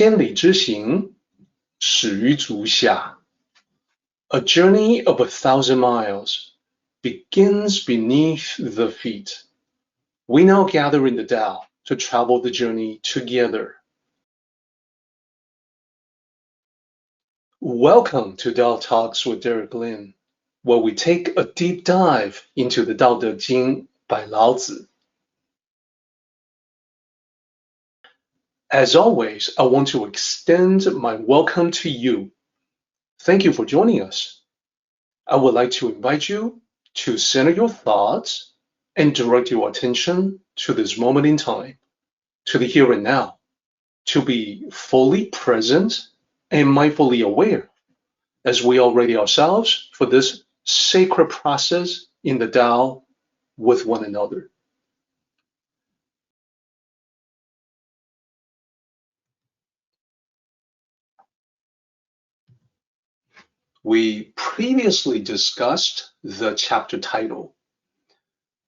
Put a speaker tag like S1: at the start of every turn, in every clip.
S1: 千里之行，始于足下。A journey of 1,000 miles begins beneath the feet. We now gather in the Tao to travel the journey together. Welcome to Tao Talks with Derek Lin, where we take a deep dive into the Tao Te Ching by Lao Tzu. As always, I want to extend my welcome to you. Thank you for joining us. I would like to invite you to center your thoughts and direct your attention to this moment in time, to the here and now, to be fully present and mindfully aware as we are ready ourselves for this sacred process in the Tao with one another. We previously discussed the chapter title,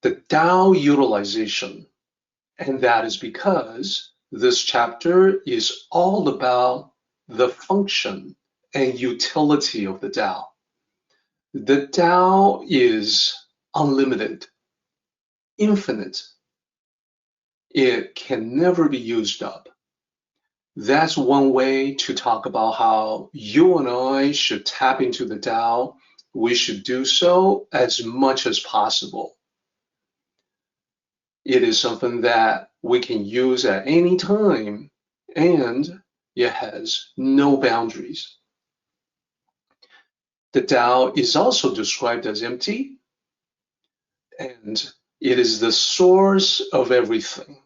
S1: the Tao Utilization, and that is because this chapter is all about the function and utility of the Tao. The Tao is unlimited, infinite. It can never be used up. That's one way to talk about how you and I should tap into the Tao. We should do so as much as possible. It is something that we can use at any time, and it has no boundaries. The Tao is also described as empty, and it is the source of everything.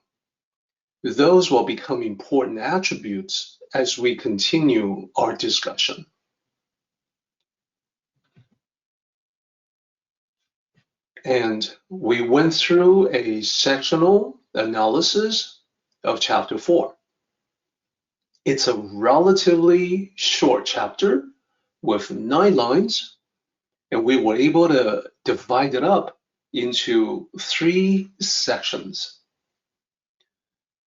S1: Those will become important attributes as we continue our discussion. And we went through a sectional analysis of chapter 4. It's a relatively short chapter with 9 lines, and we were able to divide it up into 3 sections.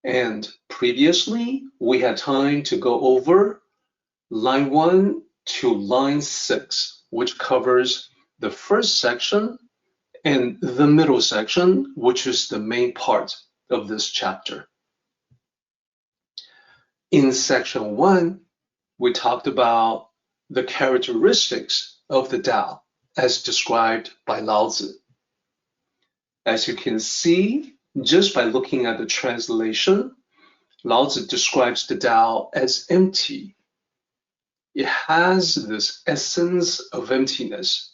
S1: And previously, we had time to go over line 1 to line 6, which covers the first section and the middle section, which is the main part of this chapter. In section 1, we talked about the characteristics of the Tao as described by Lao Tzu. As you can see, just by looking at the translation, Lao Tzu describes the Tao as empty. It has this essence of emptiness.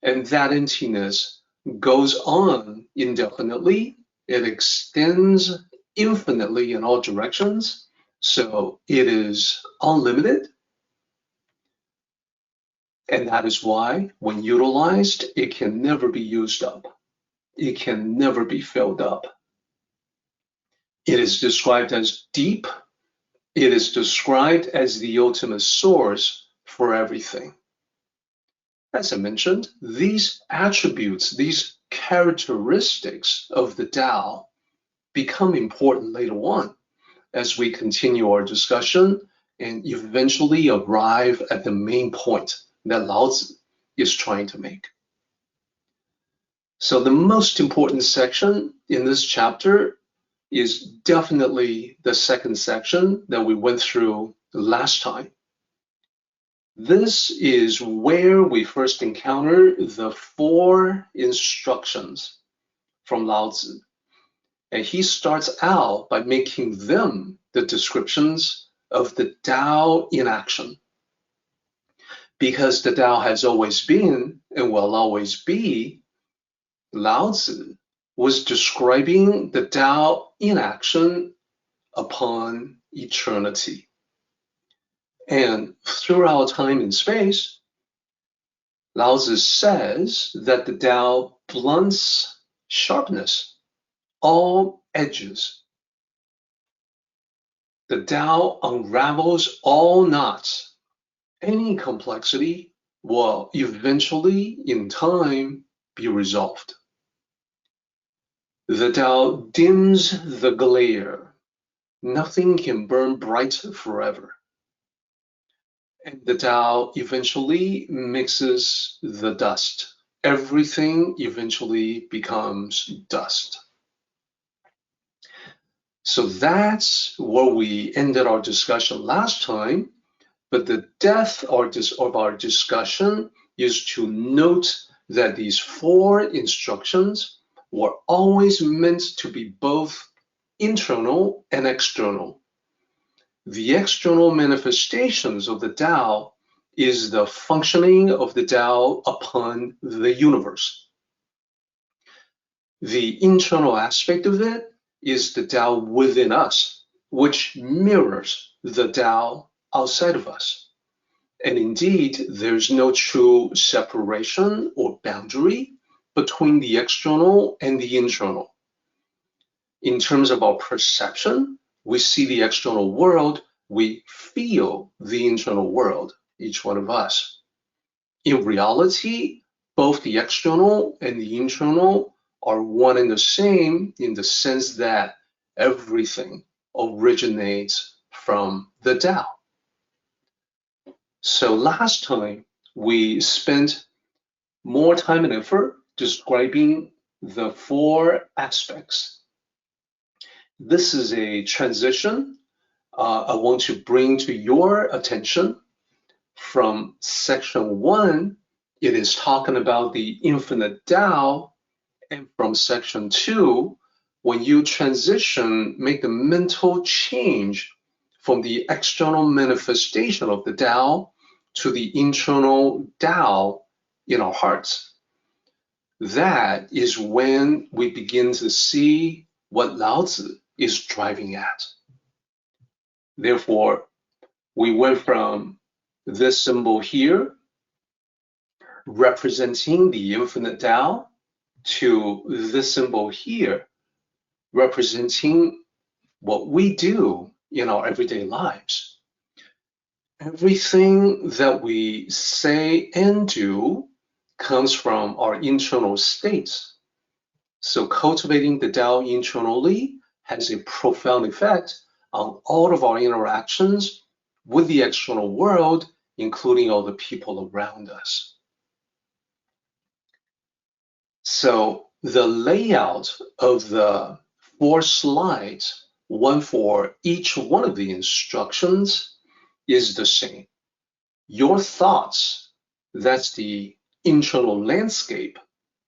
S1: And that emptiness goes on indefinitely. It extends infinitely in all directions. So it is unlimited. And that is why, when utilized, it can never be used up. It can never be filled up. It is described as deep. It is described as the ultimate source for everything. As I mentioned, these attributes, these characteristics of the Tao become important later on as we continue our discussion and eventually arrive at the main point that Lao Tzu is trying to make. So the most important section in this chapter is definitely the second section that we went through last time. This is where we first encounter the 4 instructions from Lao Tzu. And he starts out by making them the descriptions of the Tao in action. Because the Tao has always been and will always be, Lao Tzu was describing the Tao in action upon eternity. And throughout time and space, Lao Tzu says that the Tao blunts sharpness, all edges. The Tao unravels all knots. Any complexity will eventually, in time, be resolved. The Tao dims the glare, Nothing can burn bright forever. And the Tao eventually mixes the dust. Everything eventually becomes dust. So that's where we ended our discussion last time. But the depth of our discussion is to note that these four instructions were always meant to be both internal and external. The external manifestations of the Tao is the functioning of the Tao upon the universe. The internal aspect of it is the Tao within us, which mirrors the Tao outside of us. And indeed, there's no true separation or boundary between the external and the internal. In terms of our perception, we see the external world, we feel the internal world, each one of us. In reality, both the external and the internal are one and the same in the sense that everything originates from the Tao. So last time, we spent more time and effort describing the four aspects. This is a transition I want to bring to your attention. From section 1, it is talking about the infinite Tao, and from section 2, when you transition, make the mental change from the external manifestation of the Tao to the internal Tao in our hearts. That is when we begin to see what Lao Tzu is driving at. Therefore, we went from this symbol here, representing the infinite Tao, to this symbol here, representing what we do in our everyday lives. Everything that we say and do comes from our internal states. So cultivating the Tao internally has a profound effect on all of our interactions with the external world, including all the people around us. So the layout of the 4 slides, one for each one of the instructions, is the same. Your thoughts, that's the internal landscape,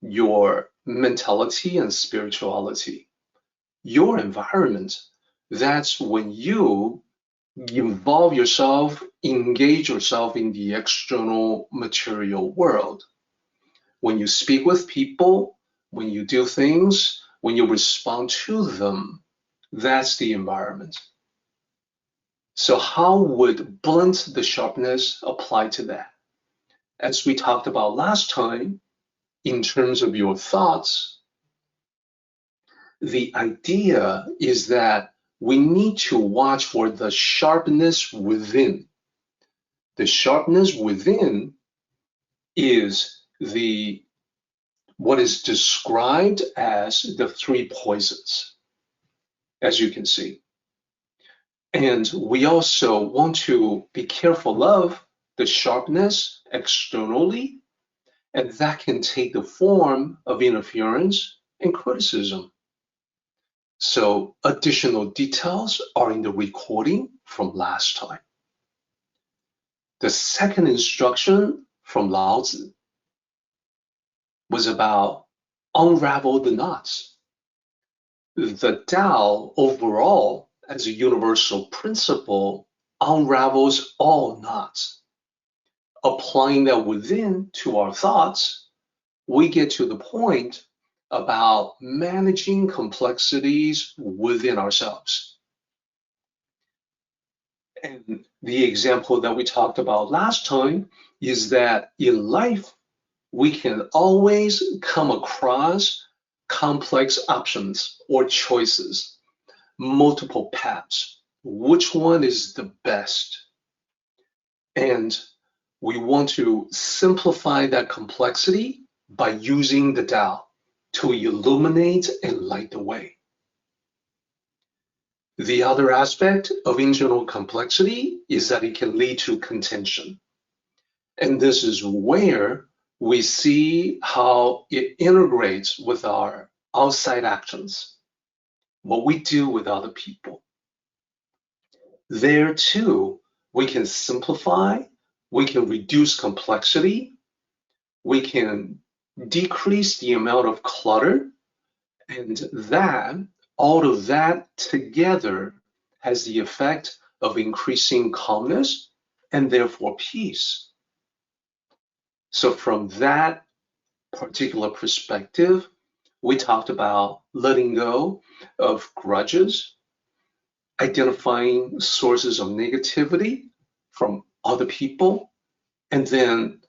S1: your mentality and spirituality. Your environment, that's when you involve yourself, engage yourself in the external material world. When you speak with people, when you do things, when you respond to them, that's the environment. So how would blunt the sharpness apply to that? As we talked about last time, in terms of your thoughts, the idea is that we need to watch for the sharpness within. The sharpness within is what is described as the 3 poisons, as you can see. And we also want to be careful of the sharpness externally, and that can take the form of interference and criticism. So additional details are in the recording from last time. The second instruction from Lao Tzu was about unravel the knots. The Tao overall, as a universal principle, unravels all knots. Applying that within to our thoughts, we get to the point about managing complexities within ourselves. And the example that we talked about last time is that in life, we can always come across complex options or choices, multiple paths. Which one is the best? And we want to simplify that complexity by using the Tao to illuminate and light the way. The other aspect of internal complexity is that it can lead to contention. And this is where we see how it integrates with our outside actions, what we do with other people. There too, we can simplify, we can reduce complexity, we can decrease the amount of clutter, and that, all of that together has the effect of increasing calmness and therefore peace. So from that particular perspective, we talked about letting go of grudges, identifying sources of negativity from other people, and then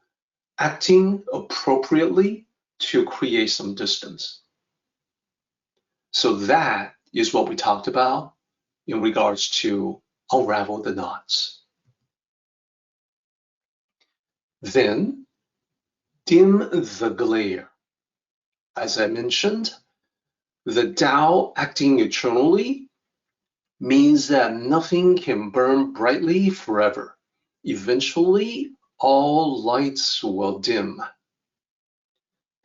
S1: acting appropriately to create some distance. So that is what we talked about in regards to unravel the knots. Then dim the glare. As I mentioned, the Tao acting eternally means that nothing can burn brightly forever. Eventually, all lights will dim.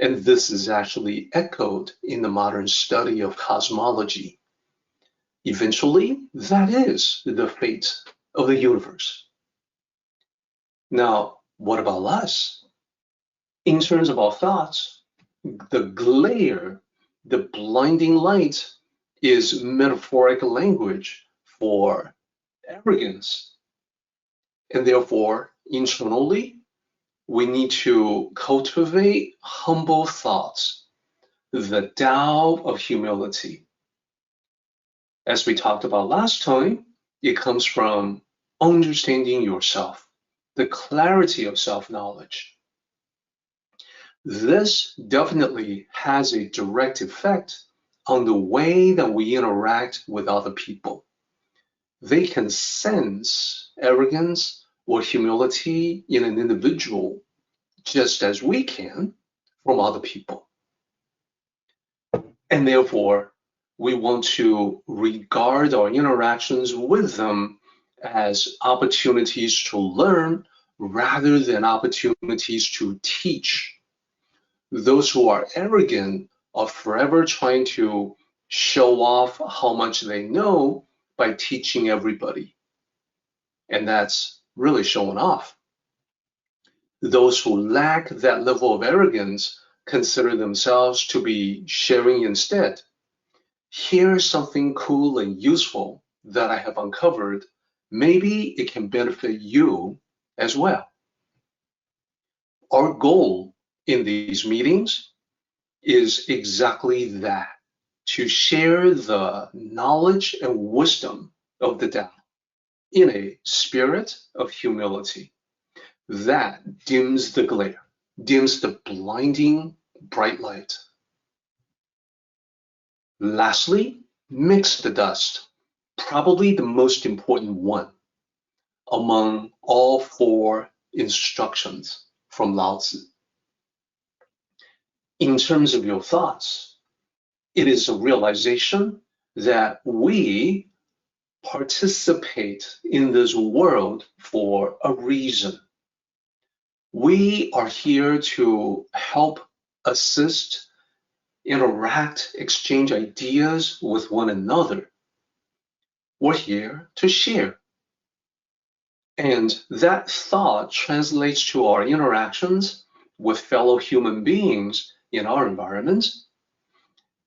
S1: And this is actually echoed in the modern study of cosmology. Eventually, that is the fate of the universe. Now, what about us? In terms of our thoughts, the glare, the blinding light, is metaphoric language for arrogance. And therefore, internally, we need to cultivate humble thoughts, the Tao of humility. As we talked about last time, it comes from understanding yourself, the clarity of self-knowledge. This definitely has a direct effect on the way that we interact with other people. They can sense arrogance or humility in an individual just as we can from other people. And therefore, we want to regard our interactions with them as opportunities to learn rather than opportunities to teach. Those who are arrogant are forever trying to show off how much they know by teaching everybody. And that's really showing off. Those who lack that level of arrogance consider themselves to be sharing instead. Here's something cool and useful that I have uncovered. Maybe it can benefit you as well. Our goal in these meetings is exactly that, to share the knowledge and wisdom of the Tao in a spirit of humility. That dims the glare, dims the blinding bright light. Lastly, mix the dust, probably the most important one among all four instructions from Lao Tzu. In terms of your thoughts, it is a realization that we participate in this world for a reason. We are here to help, assist, interact, exchange ideas with one another. We're here to share. And that thought translates to our interactions with fellow human beings in our environment.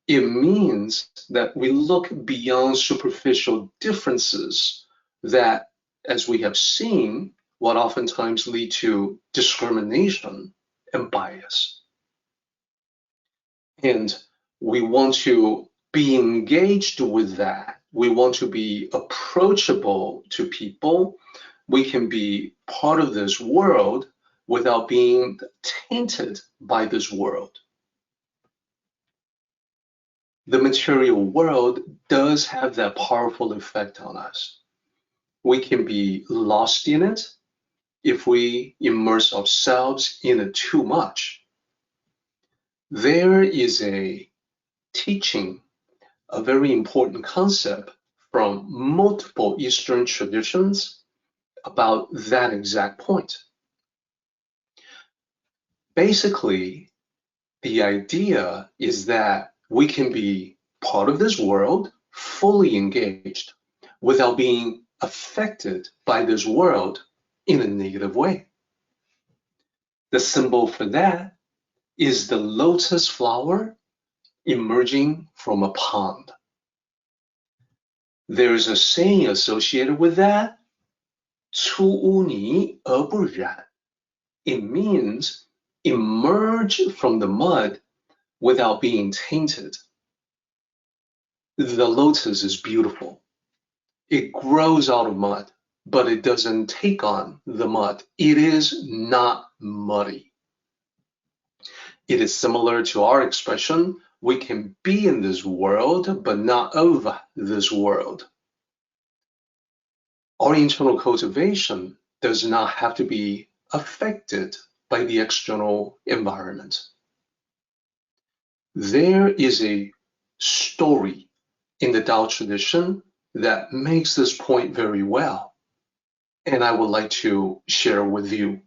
S1: It means that we look beyond superficial differences that, as we have seen, would oftentimes lead to discrimination and bias. And we want to be engaged with that. We want to be approachable to people. We can be part of this world without being tainted by this world. The material world does have that powerful effect on us. We can be lost in it if we immerse ourselves in it too much. There is a teaching, a very important concept from multiple Eastern traditions about that exact point. Basically, the idea is that we can be part of this world, fully engaged, without being affected by this world in a negative way. The symbol for that is the lotus flower emerging from a pond. There is a saying associated with that, 出污泥而不染. It means emerge from the mud without being tainted. The lotus is beautiful. It grows out of mud, but it doesn't take on the mud. It is not muddy. It is similar to our expression, we can be in this world, but not of this world. Our internal cultivation does not have to be affected by the external environment. There is a story in the Tao tradition that makes this point very well, and I would like to share with you.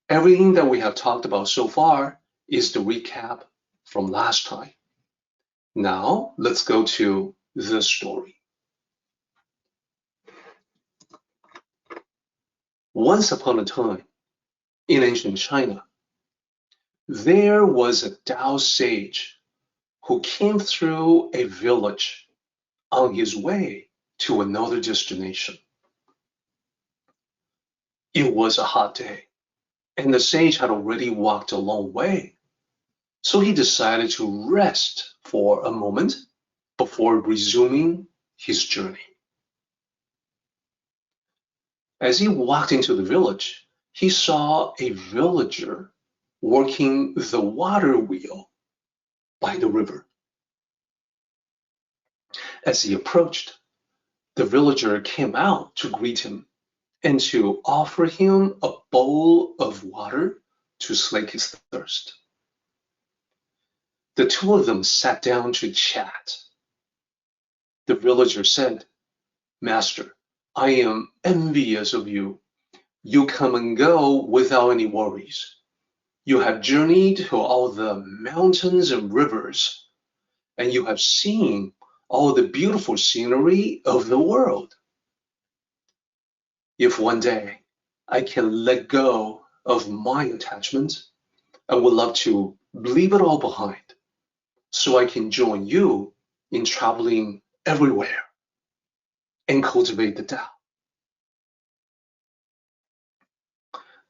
S1: Everything that we have talked about so far is the recap from last time. Now, let's go to the story. Once upon a time, in ancient China, there was a Tao sage who came through a village on his way to another destination. It was a hot day, and the sage had already walked a long way, so he decided to rest for a moment before resuming his journey. As he walked into the village, he saw a villager working the water wheel by the river. As he approached, the villager came out to greet him and to offer him a bowl of water to slake his thirst. The two of them sat down to chat. The villager said, "Master, I am envious of you. You come and go without any worries. You have journeyed to all the mountains and rivers, and you have seen all the beautiful scenery of the world. If one day I can let go of my attachment, I would love to leave it all behind so I can join you in traveling everywhere and cultivate the Tao."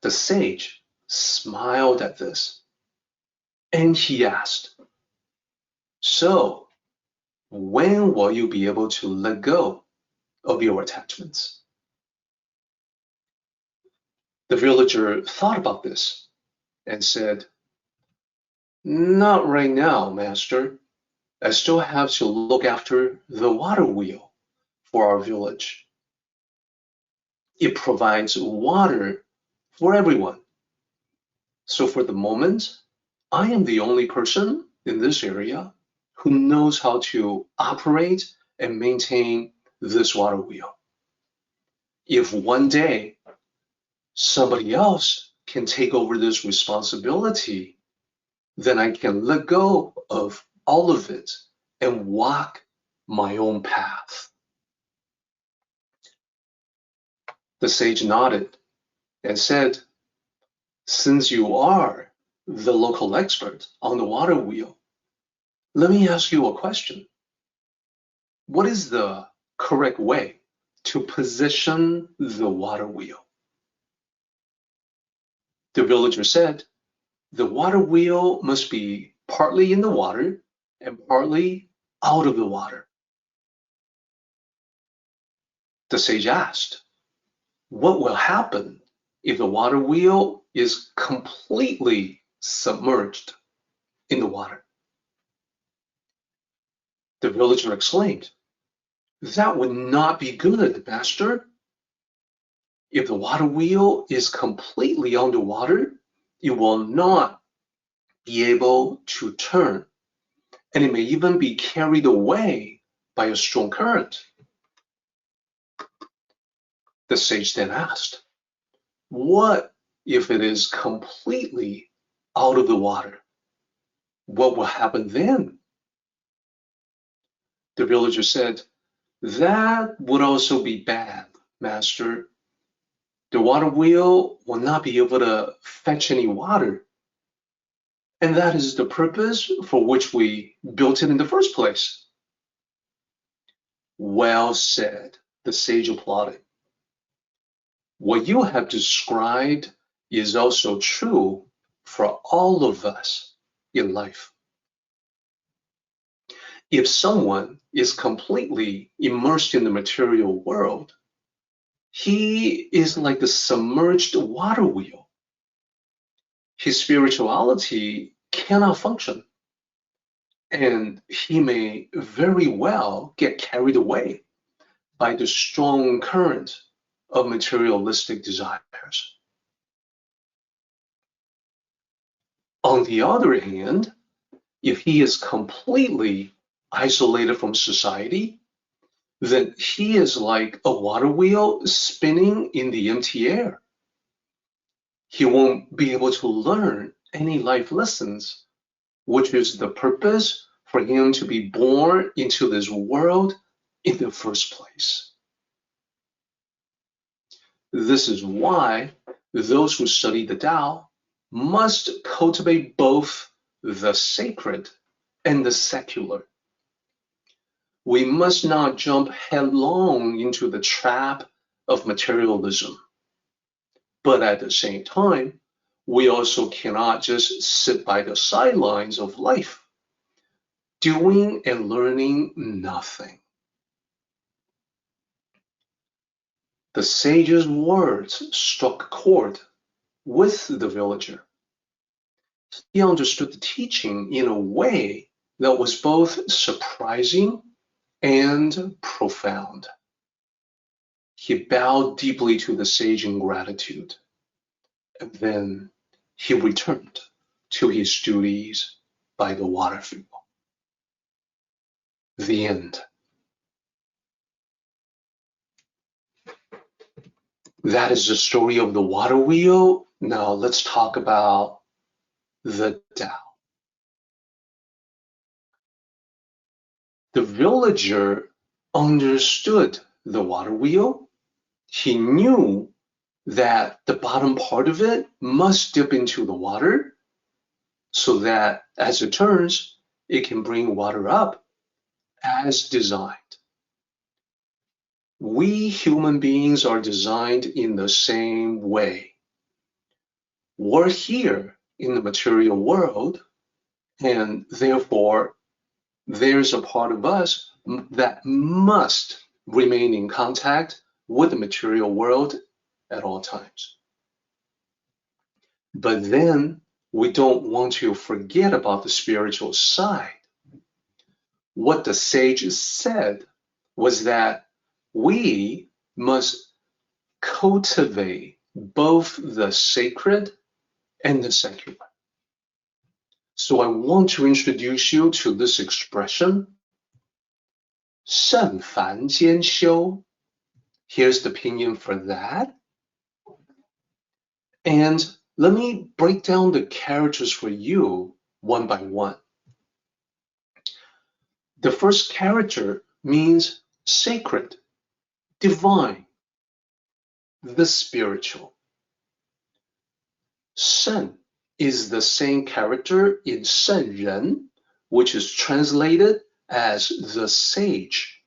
S1: The sage smiled at this, and he asked, "So, when will you be able to let go of your attachments?" The villager thought about this and said, "Not right now, master. I still have to look after the water wheel for our village. It provides water for everyone. So for the moment, I am the only person in this area who knows how to operate and maintain this water wheel. If one day somebody else can take over this responsibility, then I can let go of all of it and walk my own path." The sage nodded and said, "Since you are the local expert on the water wheel, let me ask you a question. What is the correct way to position the water wheel?" The villager said, "The water wheel must be partly in the water and partly out of the water." The sage asked, "What will happen if the water wheel is completely submerged in the water?" The villager exclaimed, "That would not be good, master. If the water wheel is completely underwater, it will not be able to turn, and it may even be carried away by a strong current. The sage then asked, what if it is completely out of the water? What will happen then? The villager said, that would also be bad, master. The water wheel will not be able to fetch any water. And that is the purpose for which we built it in the first place. Well said, the sage applauded. What you have described is also true for all of us in life. If someone is completely immersed in the material world, he is like the submerged water wheel. His spirituality cannot function, and he may very well get carried away by the strong current of materialistic desires. On the other hand, if he is completely isolated from society, then he is like a water wheel spinning in the empty air. He won't be able to learn any life lessons, which is the purpose for him to be born into this world in the first place. This is why those who study the Tao must cultivate both the sacred and the secular. We must not jump headlong into the trap of materialism. But at the same time, we also cannot just sit by the sidelines of life, doing and learning nothing. The sage's words struck a chord with the villager. He understood the teaching in a way that was both surprising and profound. He bowed deeply to the sage in gratitude, and then he returned to his duties by the water wheel. The end. That is the story of the water wheel. Now let's talk about the Tao. The villager understood the water wheel. He knew that the bottom part of it must dip into the water so that as it turns, it can bring water up as designed. We human beings are designed in the same way. We're here in the material world, and therefore there's a part of us that must remain in contact with the material world at all times. But then we don't want to forget about the spiritual side. What the sage said was that we must cultivate both the sacred and the secular. So I want to introduce you to this expression, 圣凡兼修. Here's the pinyin for that. And let me break down the characters for you one by one. The first character means sacred, divine, the spiritual. 圣 is the same character in 圣人, which is translated as the sage,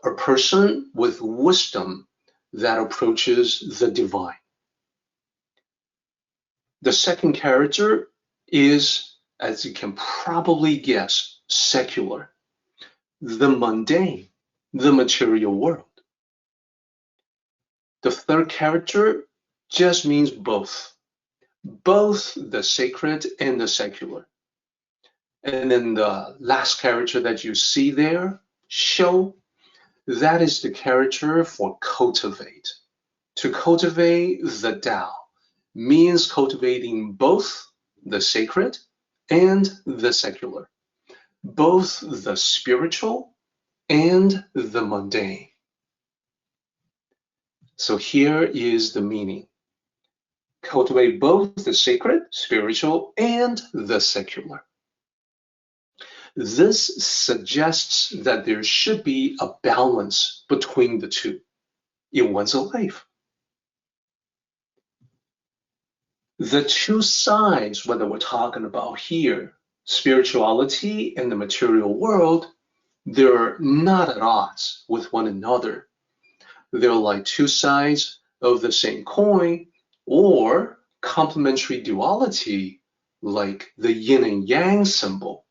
S1: a person with wisdom that approaches the divine. The second character is, as you can probably guess, secular, the mundane, the material world. The third character just means both the sacred and the secular. And then the last character that you see there, 修, that is the character for cultivate. To cultivate the Tao means cultivating both the sacred and the secular, both the spiritual and the mundane. So here is the meaning. Cultivate both the sacred, spiritual, and the secular. This suggests that there should be a balance between the two in one's life. The two sides, whether we're talking about here, spirituality and the material world, they're not at odds with one another. They're like two sides of the same coin, or complementary duality, like the yin and yang symbol.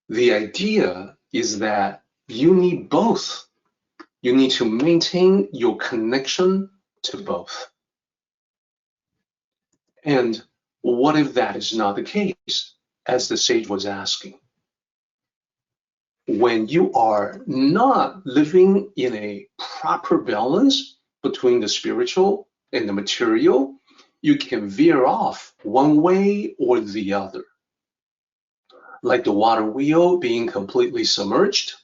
S1: The idea is that you need both. You need to maintain your connection to both. And what if that is not the case, as the sage was asking? When you are not living in a proper balance between the spiritual and the material, you can veer off one way or the other. Like the water wheel being completely submerged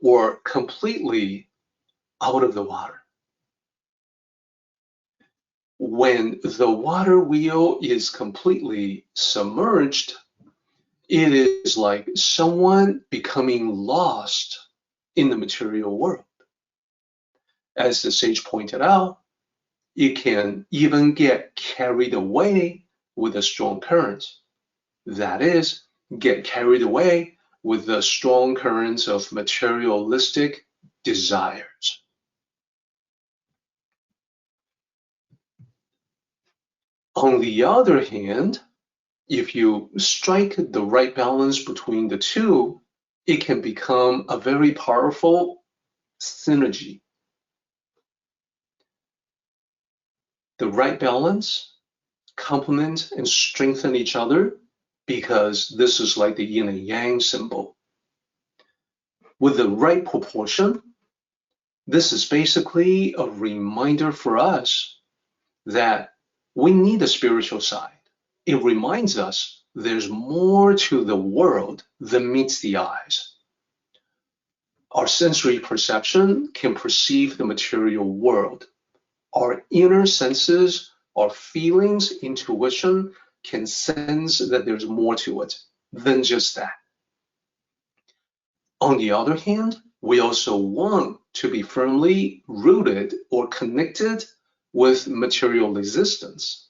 S1: or completely out of the water. When the water wheel is completely submerged, it is like someone becoming lost in the material world. As the sage pointed out, it can even get carried away with a strong current. That is, get carried away with the strong currents of materialistic desires. On the other hand, if you strike the right balance between the two, it can become a very powerful synergy. The right balance complement and strengthen each other, because this is like the yin and yang symbol. With the right proportion, this is basically a reminder for us that we need the spiritual side. It reminds us there's more to the world than meets the eyes. Our sensory perception can perceive the material world. Our inner senses, our feelings, intuition can sense that there's more to it than just that. On the other hand, we also want to be firmly rooted or connected with material existence.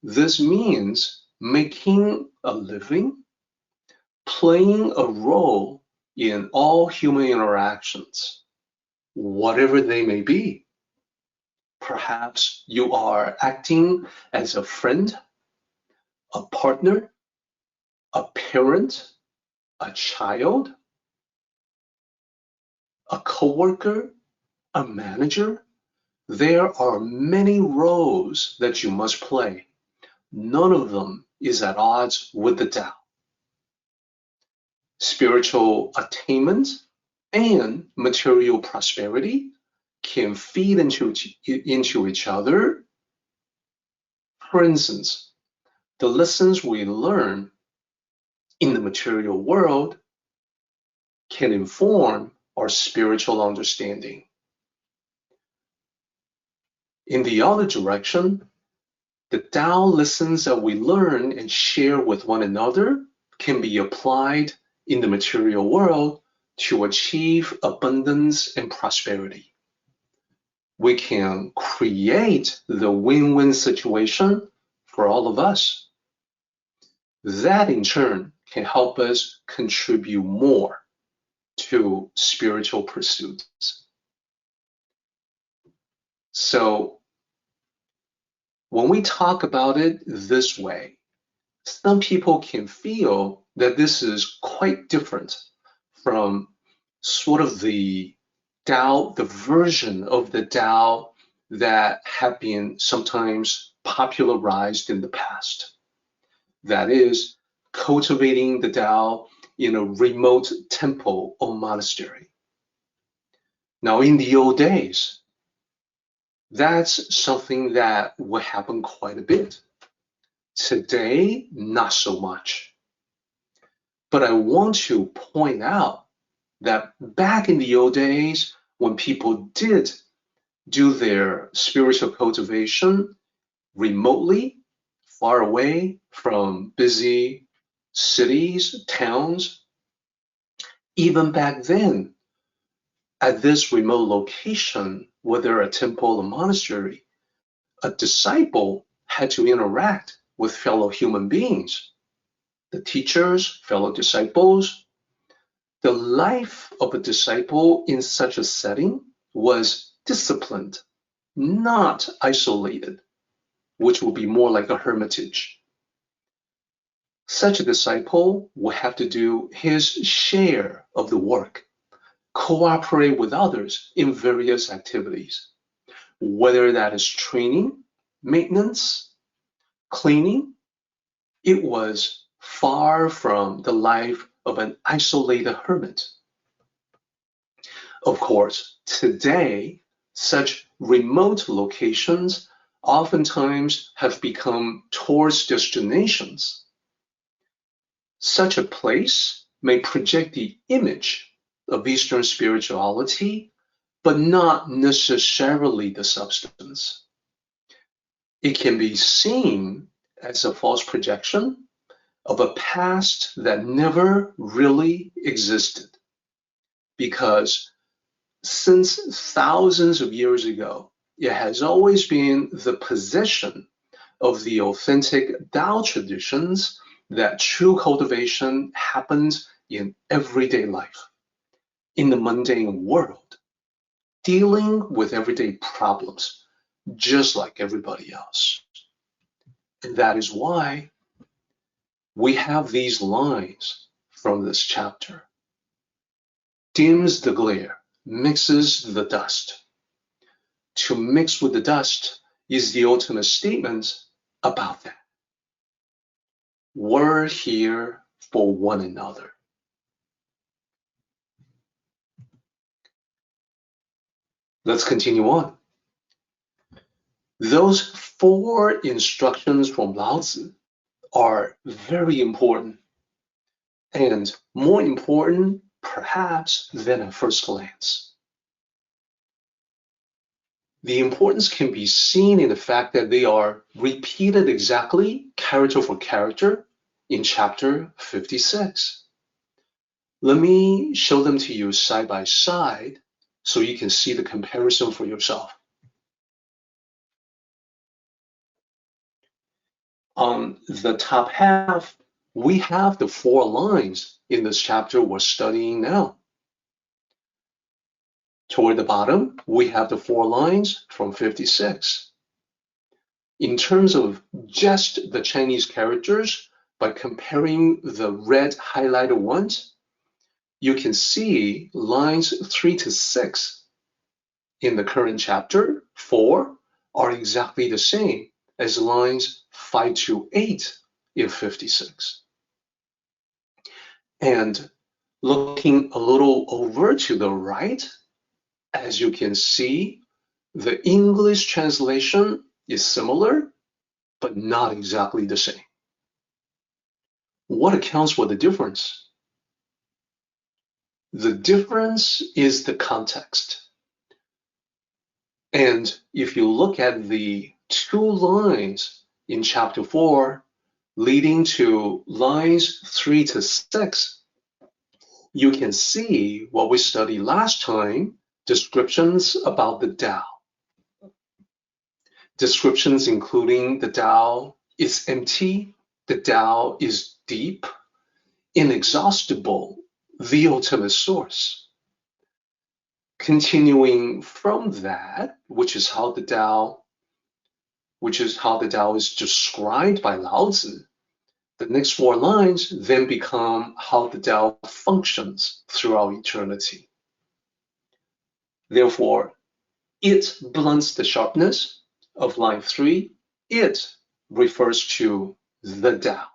S1: This means making a living, playing a role in all human interactions, whatever they may be. Perhaps you are acting as a friend, a partner, a parent, a child, a coworker, a manager. There are many roles that you must play. None of them is at odds with the Tao. Spiritual attainment and material prosperity can feed into each other. For instance, the lessons we learn in the material world can inform our spiritual understanding. In the other direction, the Tao lessons that we learn and share with one another can be applied in the material world to achieve abundance and prosperity. We can create the win-win situation for all of us. That in turn can help us contribute more to spiritual pursuits. So when we talk about it this way, some people can feel that this is quite different from sort of the Tao, the version of the Tao that have been sometimes popularized in the past. That is, cultivating the Tao in a remote temple or monastery. Now, in the old days, that's something that would happen quite a bit. Today, not so much. But I want to point out that back in the old days, when people did do their spiritual cultivation remotely, far away from busy cities, towns, even back then, at this remote location, whether a temple or monastery, a disciple had to interact with fellow human beings, the teachers, fellow disciples. The life of a disciple in such a setting was disciplined, not isolated, which would be more like a hermitage. Such a disciple will have to do his share of the work, cooperate with others in various activities, whether that is training, maintenance, cleaning. It was far from the life of an isolated hermit. Of course, today, such remote locations oftentimes have become tourist destinations. Such a place may project the image of Eastern spirituality, but not necessarily the substance. It can be seen as a false projection of a past that never really existed, because since thousands of years ago, it has always been the possession of the authentic Tao traditions that true cultivation happens in everyday life, in the mundane world, dealing with everyday problems, just like everybody else. And that is why we have these lines from this chapter. Dims the glare, mixes the dust. To mix with the dust is the ultimate statement about that. We're here for one another. Let's continue on. Those 4 instructions from Lao Tzu are very important, and more important perhaps than at first glance. The importance can be seen in the fact that they are repeated exactly, character for character, in chapter 56. Let me show them to you side by side so you can see the comparison for yourself. On the top half, we have the 4 lines in this chapter we're studying now. Toward the bottom, we have the 4 lines from 56. In terms of just the Chinese characters, by comparing the red highlighted ones, you can see lines 3 to 6 in the current chapter 4 are exactly the same as lines 5 to 8 in 56. And looking a little over to the right, as you can see, the English translation is similar, but not exactly the same. What accounts for the difference? The difference is the context. And if you look at the 2 lines in chapter 4 leading to lines 3 to 6, you can see what we studied last time, descriptions about the Tao. Descriptions including the Tao is empty, the Tao is deep, inexhaustible, the ultimate source. Continuing from that, which is how the Tao is described by Lao Tzu, the next 4 lines then become how the Tao functions throughout eternity. Therefore, it blunts the sharpness of line 3. It refers to the Tao.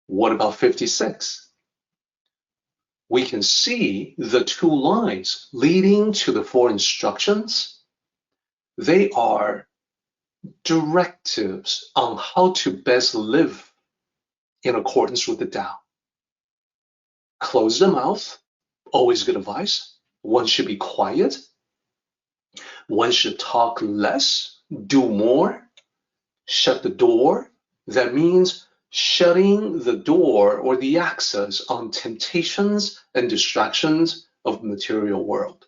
S1: What about 56? We can see the 2 lines leading to the 4 instructions. They are directives on how to best live in accordance with the Tao. Close the mouth, Always good advice. One should be quiet. One should talk less, do more, shut the door. That means shutting the door or the access on temptations and distractions of the material world.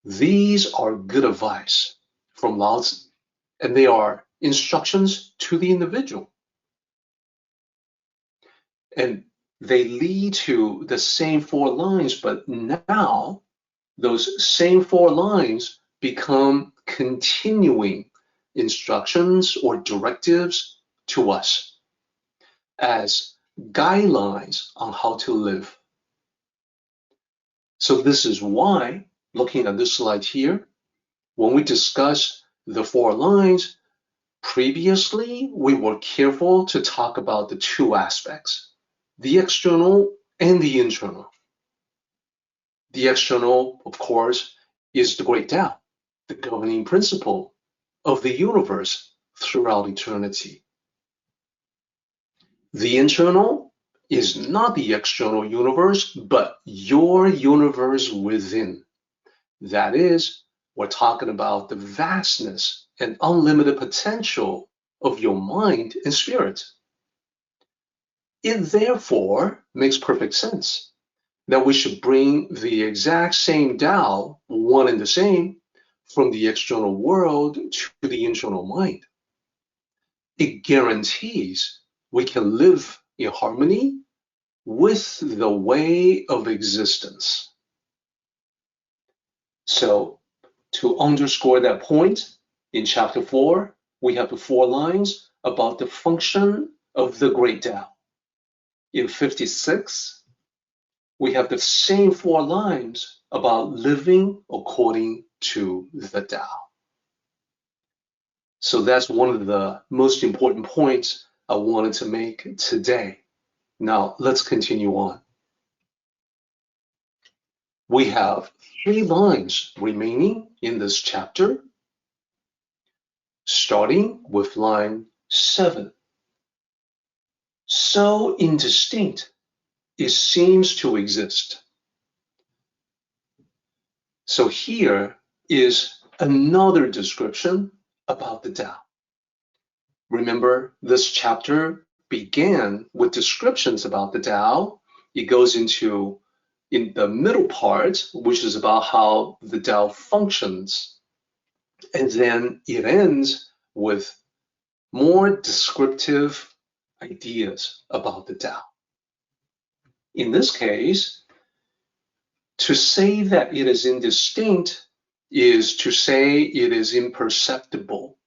S1: These are good advice from Lao Tzu, and they are instructions to the individual. And they lead to the same four lines, but now those same four lines become continuing instructions or directives to us as guidelines on how to live. So this is why, looking at this slide here, when we discuss the four lines, previously we were careful to talk about the two aspects, the external and the internal. The external, of course, is the great Tao, the governing principle of the universe throughout eternity. The internal is not the external universe, but your universe within. That is, we're talking about the vastness and unlimited potential of your mind and spirit. It therefore makes perfect sense that we should bring the exact same Tao, one and the same, from the external world to the internal mind. It guarantees we can live in harmony with the way of existence. So, to underscore that point, in chapter 4, we have the four lines about the function of the great Tao. In 56, we have the same four lines about living according to the Tao. So that's one of the most important points I wanted to make today. Now let's continue on. We have 3 lines remaining in this chapter, starting with line 7. So indistinct it seems to exist. So here is another description about the Tao. Remember, this chapter began with descriptions about the Tao. It goes into, in the middle part, which is about how the Tao functions. And then it ends with more descriptive ideas about the Tao. In this case, to say that it is indistinct is to say it is imperceptible.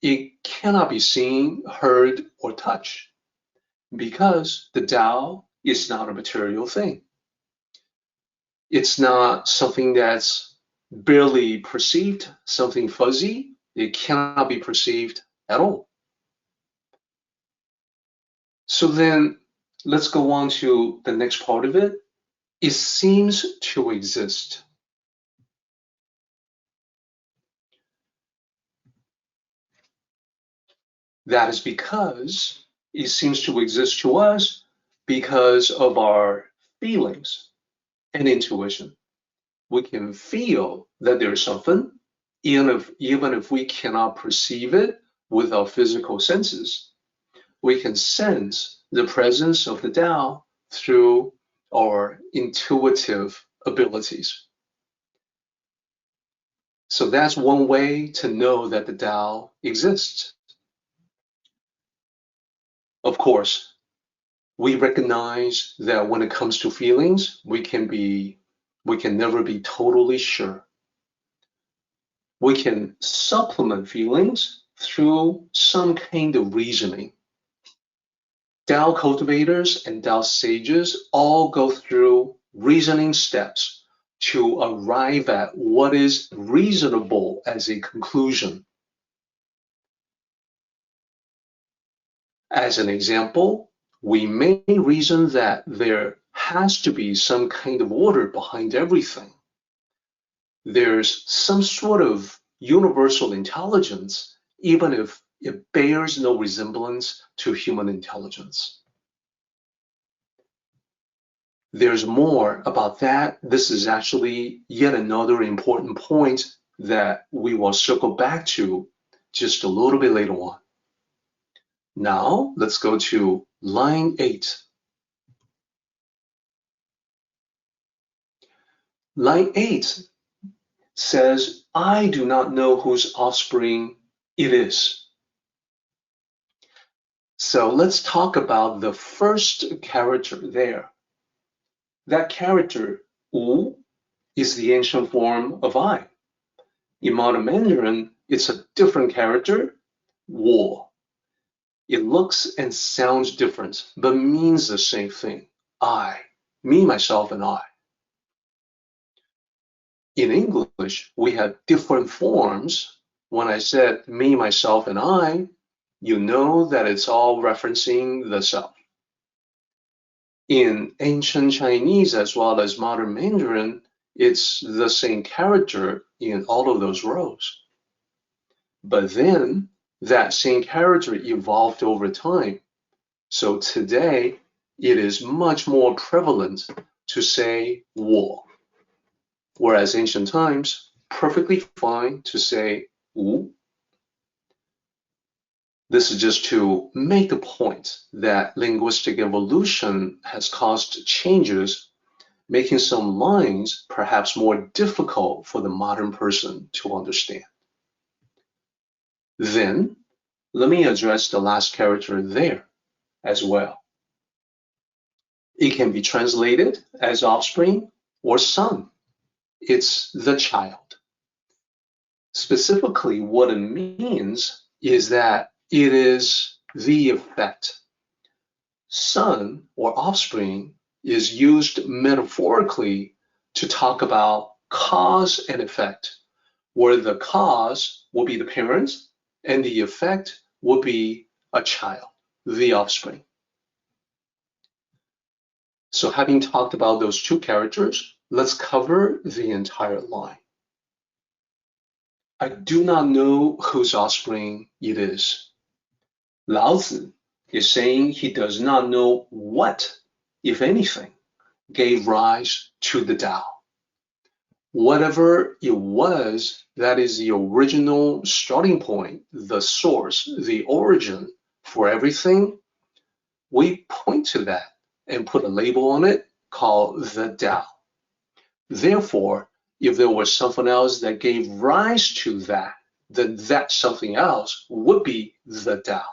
S1: It cannot be seen, heard, or touched because the Tao is not a material thing. It's not something that's barely perceived, something fuzzy. It cannot be perceived at all. So then let's go on to the next part of it. It seems to exist. That is because it seems to exist to us because of our feelings and intuition. We can feel that there's something, even if we cannot perceive it with our physical senses. We can sense the presence of the Tao through our intuitive abilities. So that's one way to know that the Tao exists. Of course, we recognize that when it comes to feelings, we can never be totally sure. We can supplement feelings through some kind of reasoning. Tao cultivators and Tao sages all go through reasoning steps to arrive at what is reasonable as a conclusion. As an example, we may reason that there has to be some kind of order behind everything. There's some sort of universal intelligence, even if it bears no resemblance to human intelligence. There's more about that. This is actually yet another important point that we will circle back to just a little bit later on. Now, let's go to line 8. Line 8 says, I do not know whose offspring it is. So let's talk about the first character there. That character, wu, is the ancient form of I. In modern Mandarin, it's a different character, wo. It looks and sounds different, but means the same thing. I, me, myself, and I. In English, we have different forms. When I said me, myself, and I, you know that it's all referencing the self. In ancient Chinese as well as modern Mandarin, it's the same character in all of those rows. But then that same character evolved over time. So today, it is much more prevalent to say wo, whereas ancient times, perfectly fine to say wu. This is just to make the point that linguistic evolution has caused changes, making some lines perhaps more difficult for the modern person to understand. Then, let me address the last character there as well. It can be translated as offspring or son. It's the child. Specifically, what it means is that it is the effect. Son or offspring is used metaphorically to talk about cause and effect, where the cause will be the parents and the effect will be a child, the offspring. So having talked about those two characters, let's cover the entire line. I do not know whose offspring it is. Laozi is saying he does not know what, if anything, gave rise to the Tao. Whatever it was, that is the original starting point, the source, the origin for everything, we point to that and put a label on it called the Tao. Therefore, if there was something else that gave rise to that, then that something else would be the Tao.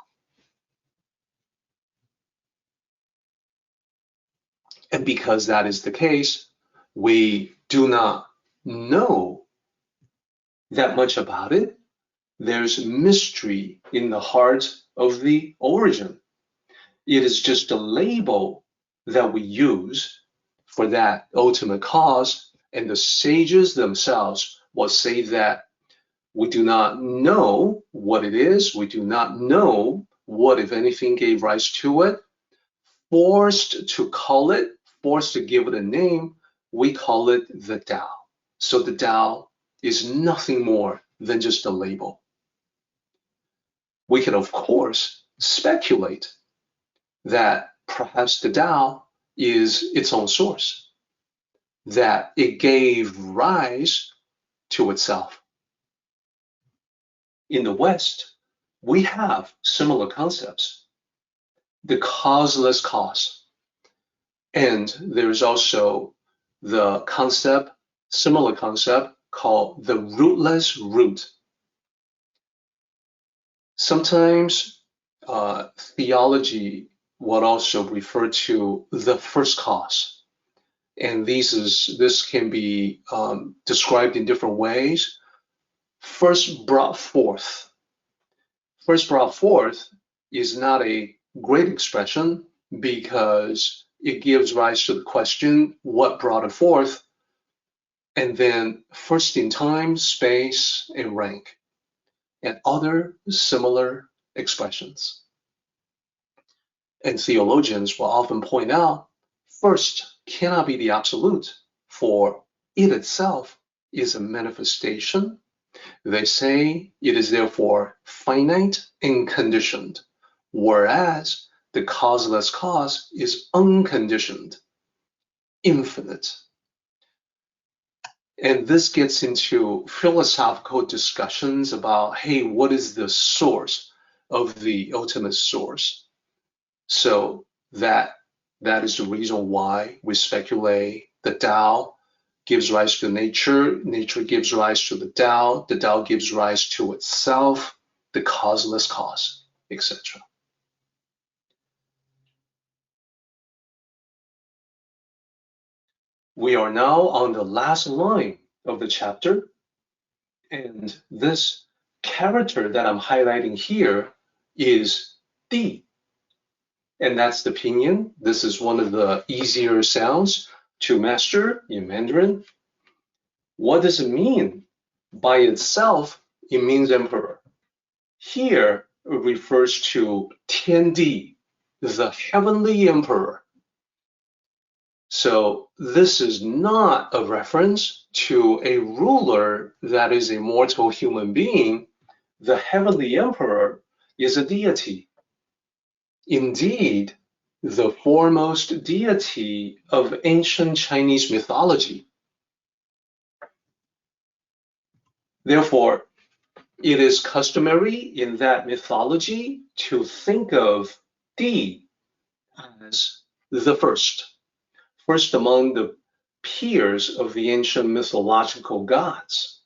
S1: And because that is the case, we do not know that much about it. There's mystery in the heart of the origin. It is just a label that we use for that ultimate cause, and the sages themselves will say that we do not know what it is, we do not know what, if anything, gave rise to it. Forced to call it, forced to give it a name, we call it the Tao. So the Tao is nothing more than just a label. We can, of course, speculate that perhaps the Tao is its own source, that it gave rise to itself. In the West, we have similar concepts. The causeless cause. And there's also the concept, similar concept, called the rootless root. Sometimes theology would also refer to the first cause. And this can be described in different ways. First brought forth. First brought forth is not a great expression because it gives rise to the question, what brought it forth? And then first in time, space, and rank, and other similar expressions. And theologians will often point out, first cannot be the absolute, for it itself is a manifestation. They say it is therefore finite and conditioned, whereas the causeless cause is unconditioned. infinite. And this gets into philosophical discussions about, hey, what is the source of the ultimate source? So that is the reason why we speculate the Tao gives rise to nature, nature gives rise to the Tao gives rise to itself, the causeless cause, etc. We are now on the last line of the chapter, and this character that I'm highlighting here is Di, and that's the pinyin. This is one of the easier sounds to master in Mandarin. What does it mean? By itself, it means emperor. Here, it refers to Tiandi, the heavenly emperor. So this is not a reference to a ruler that is a mortal human being. The heavenly emperor is a deity. Indeed, the foremost deity of ancient Chinese mythology. Therefore, it is customary in that mythology to think of Di as the first among the peers of the ancient mythological gods.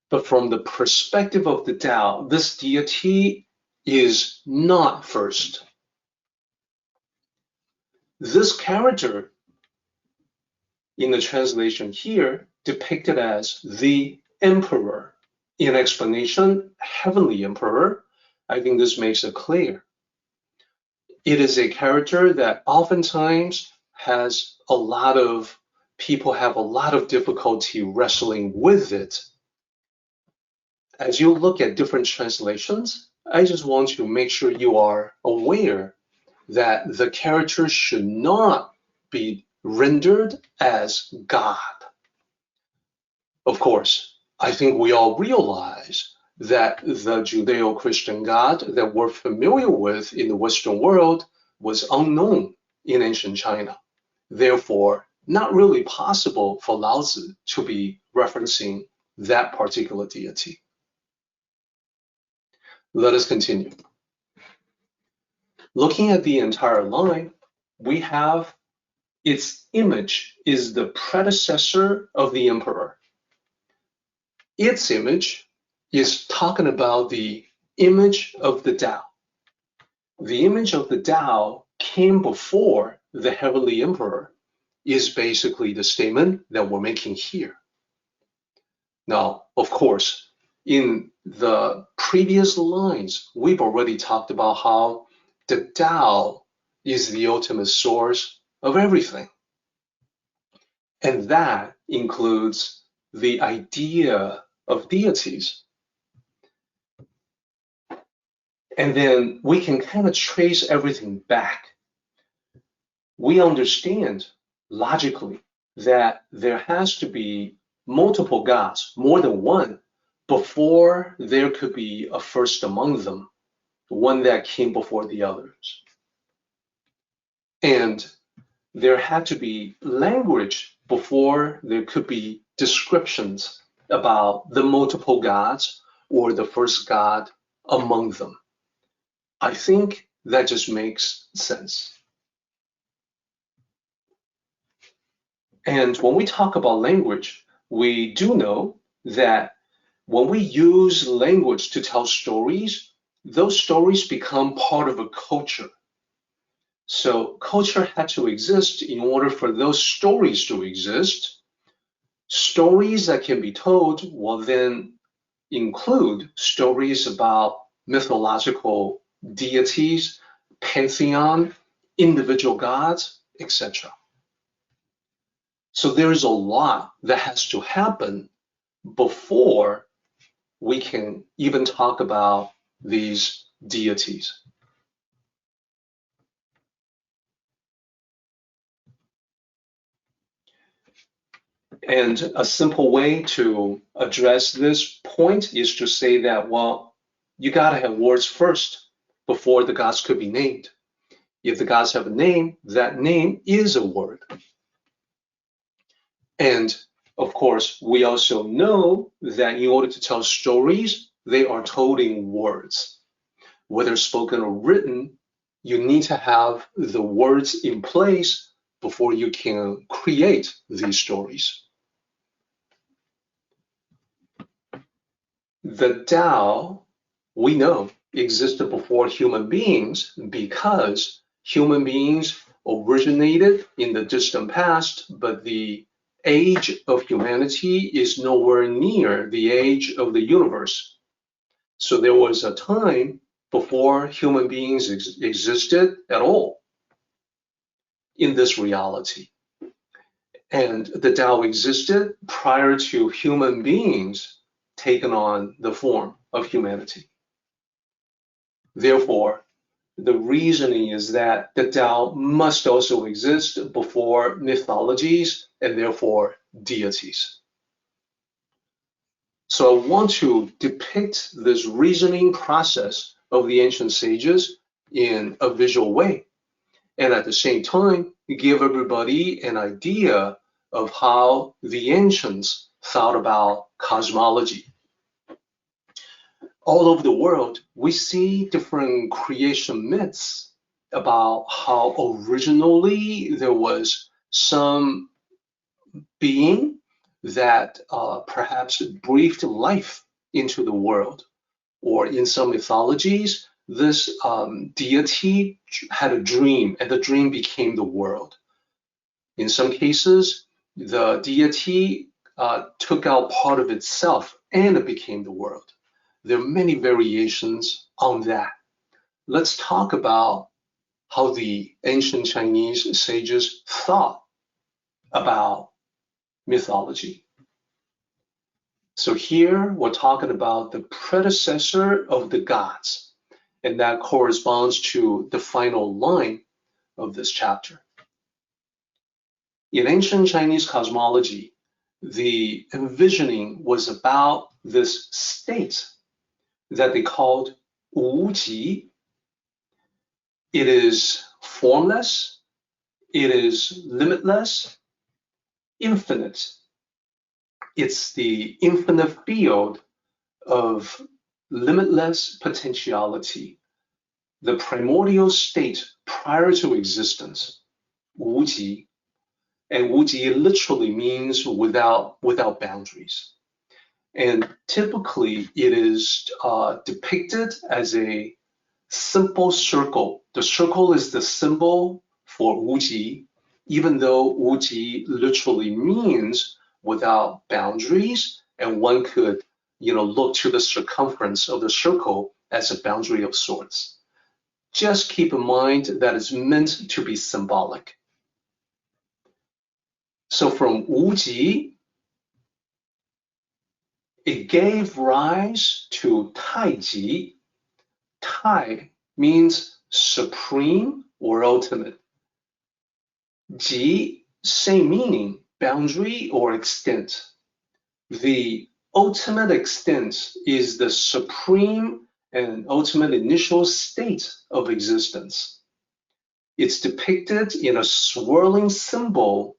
S1: But from the perspective of the Tao, this deity is not first. This character in the translation here depicted as the emperor. In explanation, heavenly emperor, I think this makes it clear. It is a character that oftentimes has a lot of people have a lot of difficulty wrestling with it. As you look at different translations, I just want to make sure you are aware that the character should not be rendered as God. Of course, I think we all realize that the Judeo-Christian God that we're familiar with in the Western world was unknown in ancient China. Therefore, not really possible for Lao Tzu to be referencing that particular deity. Let us continue. Looking at the entire line, we have its image is the predecessor of the emperor. Its image is talking about the image of the Tao. The image of the Tao came before the heavenly emperor is basically the statement that we're making here. Now, of course, in the previous lines, we've already talked about how the Tao is the ultimate source of everything. And that includes the idea of deities. And then we can kind of trace everything back. We understand logically that there has to be multiple gods, more than one, before there could be a first among them, one that came before the others. And there had to be language before there could be descriptions about the multiple gods or the first god among them. I think that just makes sense. And when we talk about language, we do know that when we use language to tell stories, those stories become part of a culture. So culture had to exist in order for those stories to exist. Stories that can be told will then include stories about mythological deities, pantheon, individual gods, etc. So there is a lot that has to happen before we can even talk about these deities. And a simple way to address this point is to say that, well, you gotta have words first before the gods could be named. If the gods have a name, that name is a word. And of course, we also know that in order to tell stories, they are told in words. Whether spoken or written, you need to have the words in place before you can create these stories. The Tao, we know, existed before human beings because human beings originated in the distant past, but the age of humanity is nowhere near the age of the universe. So there was a time before human beings existed at all in this reality. And the Tao existed prior to human beings taking on the form of humanity. Therefore, the reasoning is that the Tao must also exist before mythologies and therefore deities. So I want to depict this reasoning process of the ancient sages in a visual way, and at the same time, give everybody an idea of how the ancients thought about cosmology. All over the world, we see different creation myths about how originally there was some being that perhaps breathed life into the world. Or in some mythologies, this deity had a dream, and the dream became the world. In some cases, the deity took out part of itself and it became the world. There are many variations on that. Let's talk about how the ancient Chinese sages thought about mythology. So here we're talking about the predecessor of the gods, and that corresponds to the final line of this chapter. In ancient Chinese cosmology, the envisioning was about this state that they called Wuji. It is formless, it is limitless, infinite. It's the infinite field of limitless potentiality, the primordial state prior to existence, Wuji. And Wuji literally means without boundaries. And typically it is depicted as a simple circle. The circle is the symbol for Wuji, even though Wuji literally means without boundaries, and one could look to the circumference of the circle as a boundary of sorts. Just keep in mind that it's meant to be symbolic. So from Wuji, it gave rise to Taiji. Tai means supreme or ultimate. Ji, same meaning, boundary or extent. The ultimate extent is the supreme and ultimate initial state of existence. It's depicted in a swirling symbol,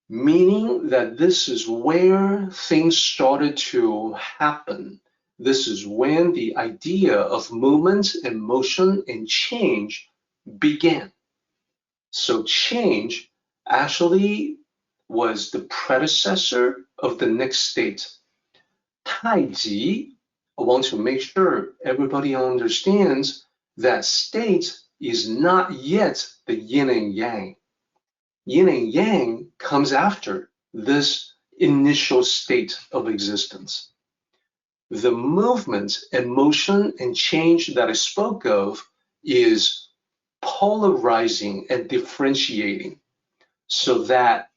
S1: meaning that this is where things started to happen. This is when the idea of movement and motion and change began. So change actually was the predecessor of the next state. Taiji, I want to make sure everybody understands that state is not yet the yin and yang. Yin and yang comes after this initial state of existence. The movement and motion and change that I spoke of is polarizing and differentiating so that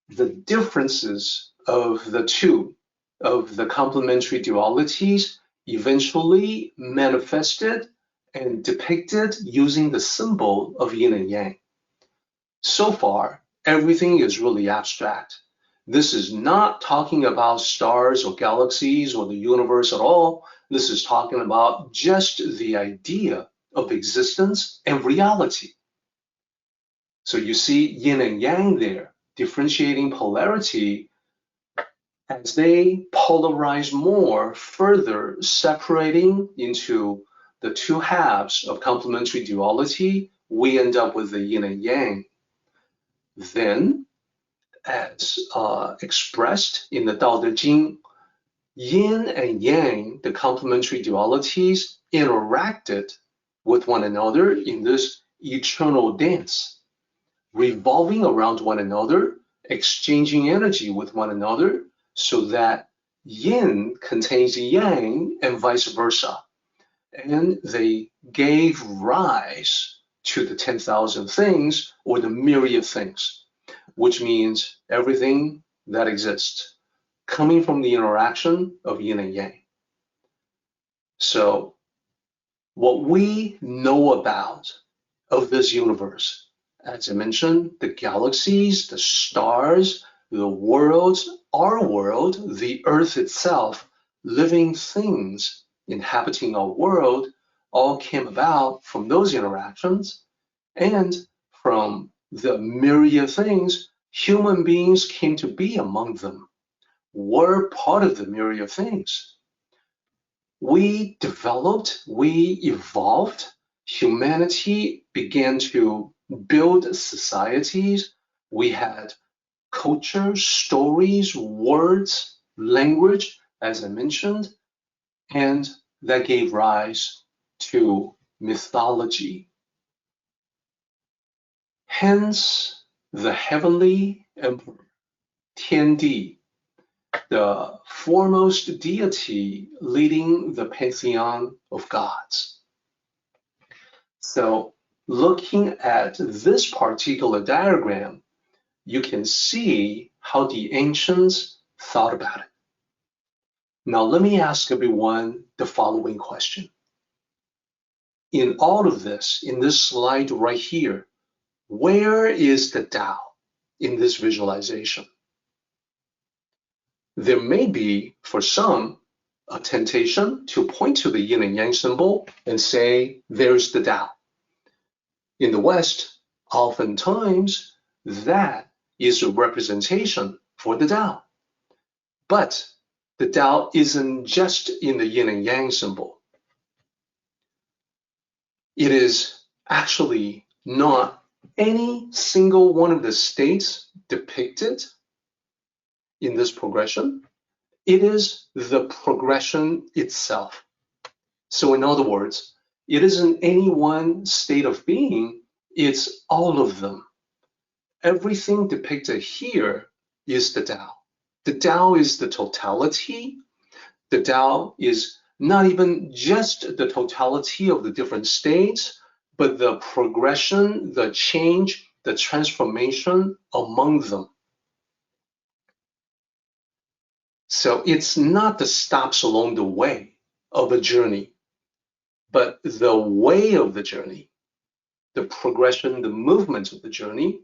S1: the differences of the two, of the complementary dualities, eventually manifested and depicted using the symbol of yin and yang. So far, everything is really abstract. This is not talking about stars or galaxies or the universe at all. This is talking about just the idea of existence and reality. So you see yin and yang there. differentiating polarity, as they polarize more, further separating into the two halves of complementary duality, we end up with the yin and yang. Then, as expressed in the Tao Te Ching, yin and yang, the complementary dualities, interacted with one another in this eternal dance, revolving around one another, exchanging energy with one another, so that yin contains yang and vice versa. And they gave rise to the 10,000 things, or the myriad things, which means everything that exists, coming from the interaction of yin and yang. So what we know about of this universe, as I mentioned, the galaxies, the stars, the worlds, our world, the earth itself, living things inhabiting our world, all came about from those interactions. And from the myriad things, human beings came to be among them, were part of the myriad things. We developed, we evolved, humanity began to build societies. We had culture, stories, words, language, as I mentioned, and that gave rise to mythology. Hence, the heavenly emperor, Tiandi, the foremost deity leading the pantheon of gods. So, looking at this particular diagram, you can see how the ancients thought about it. Now, let me ask everyone the following question. In all of this, in this slide right here, where is the Tao in this visualization? There may be, for some, a temptation to point to the yin and yang symbol and say, there's the Tao. In the West, oftentimes, that is a representation for the Tao. But the Tao isn't just in the yin and yang symbol. It is actually not any single one of the states depicted in this progression. It is the progression itself. So in other words, it isn't any one state of being, it's all of them. Everything depicted here is the Tao. The Tao is the totality. The Tao is not even just the totality of the different states, but the progression, the change, the transformation among them. So it's not the stops along the way of a journey, but the way of the journey, the progression, the movement of the journey,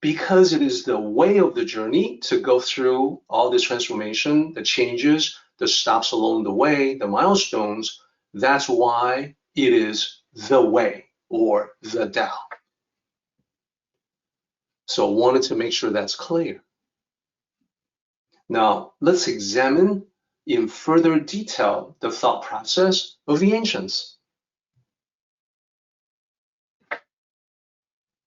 S1: because it is the way of the journey to go through all the transformation, the changes, the stops along the way, the milestones. That's why it is the way, or the Tao. So I wanted to make sure that's clear. Now, let's examine in further detail the thought process of the ancients.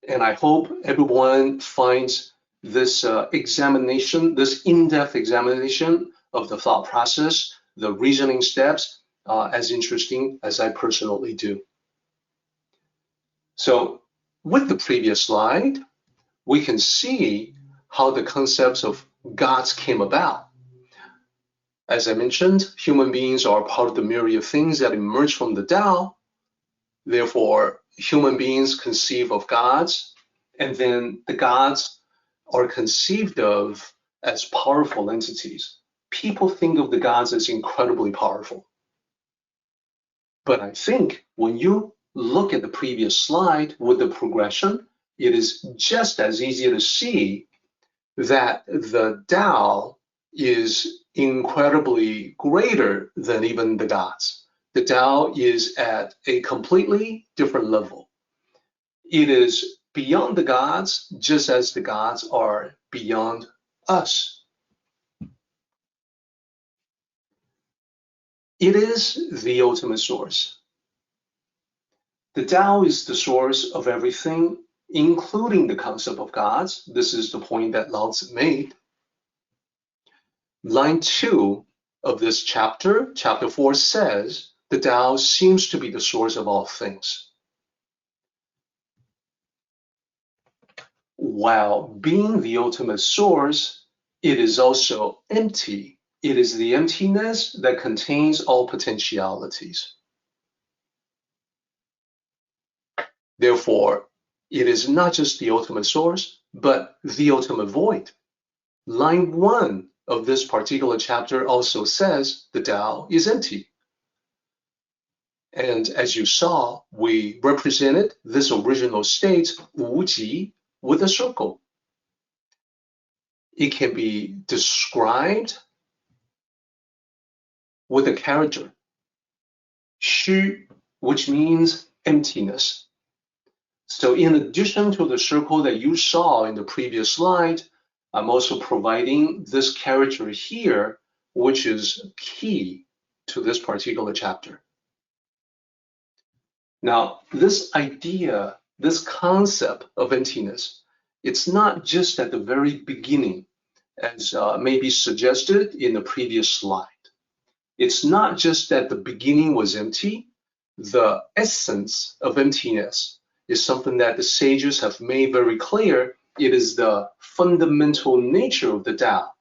S1: And I hope everyone finds this examination, this in-depth examination of the thought process, the reasoning steps, as interesting as I personally do. So with the previous slide, we can see how the concepts of gods came about. As I mentioned, human beings are part of the myriad things that emerge from the Tao. Therefore, human beings conceive of gods, and then the gods are conceived of as powerful entities. People think of the gods as incredibly powerful. But I think when you look at the previous slide with the progression, it is just as easy to see that the Tao is incredibly greater than even the gods. The Tao is at a completely different level. It is beyond the gods, just as the gods are beyond us. It is the ultimate source. The Tao is the source of everything, including the concept of gods. This is the point that Lao Tzu made. Line 2 of this chapter, chapter 4, says the Tao seems to be the source of all things. While being the ultimate source, it is also empty. It is the emptiness that contains all potentialities. Therefore, it is not just the ultimate source, but the ultimate void. Line 1 of this particular chapter also says the Tao is empty. And as you saw, we represented this original state, wuji, with a circle. It can be described with a character, xu, which means emptiness. So in addition to the circle that you saw in the previous slide, I'm also providing this character here, which is key to this particular chapter. Now, this idea, this concept of emptiness, it's not just at the very beginning, as maybe suggested in the previous slide. It's not just that the beginning was empty. The essence of emptiness is something that the sages have made very clear. It is the fundamental nature of the Tao.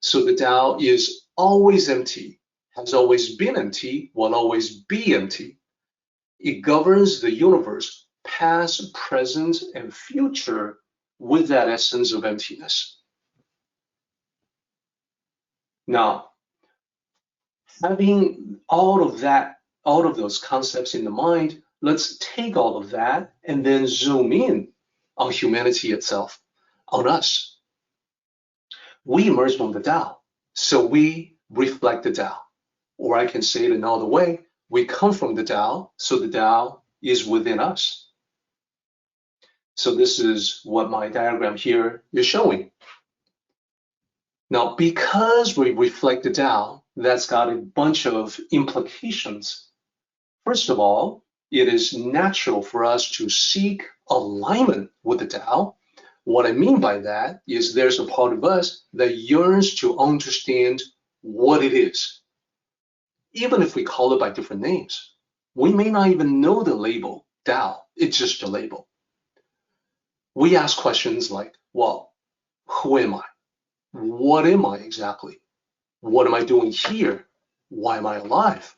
S1: So the Tao is always empty, has always been empty, will always be empty. It governs the universe, past, present, and future, with that essence of emptiness. Now, having all of those concepts in the mind, let's take all of that and then zoom in on humanity itself, on us. We emerge from the Tao, so we reflect the Tao. Or I can say it another way, we come from the Tao, so the Tao is within us. So this is what my diagram here is showing. Now, because we reflect the Tao, that's got a bunch of implications. First of all, it is natural for us to seek alignment with the Tao. What I mean by that is there's a part of us that yearns to understand what it is. Even if we call it by different names, we may not even know the label Tao. It's just a label. We ask questions like, well, who am I? What am I exactly? What am I doing here? Why am I alive?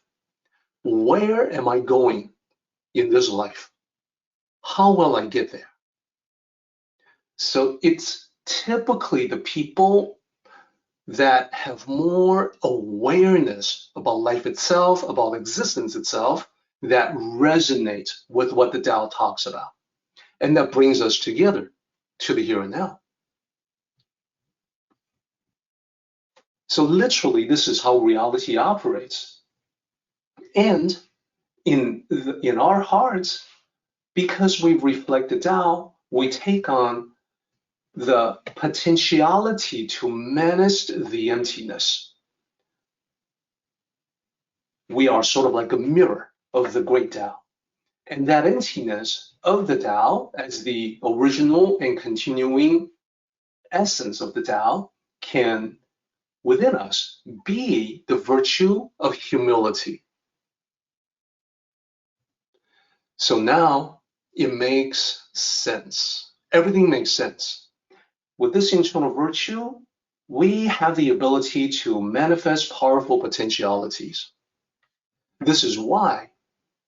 S1: Where am I going in this life? How will I get there? So it's typically the people that have more awareness about life itself, about existence itself, that resonate with what the Tao talks about. And that brings us together to the here and now. So literally, this is how reality operates. And in our hearts, because we reflect the Tao, we take on the potentiality to manage the emptiness. We are sort of like a mirror of the great Tao. And that emptiness of the Tao, as the original and continuing essence of the Tao, can, within us, be the virtue of humility. So now it makes sense. Everything makes sense. With this internal virtue, we have the ability to manifest powerful potentialities. This is why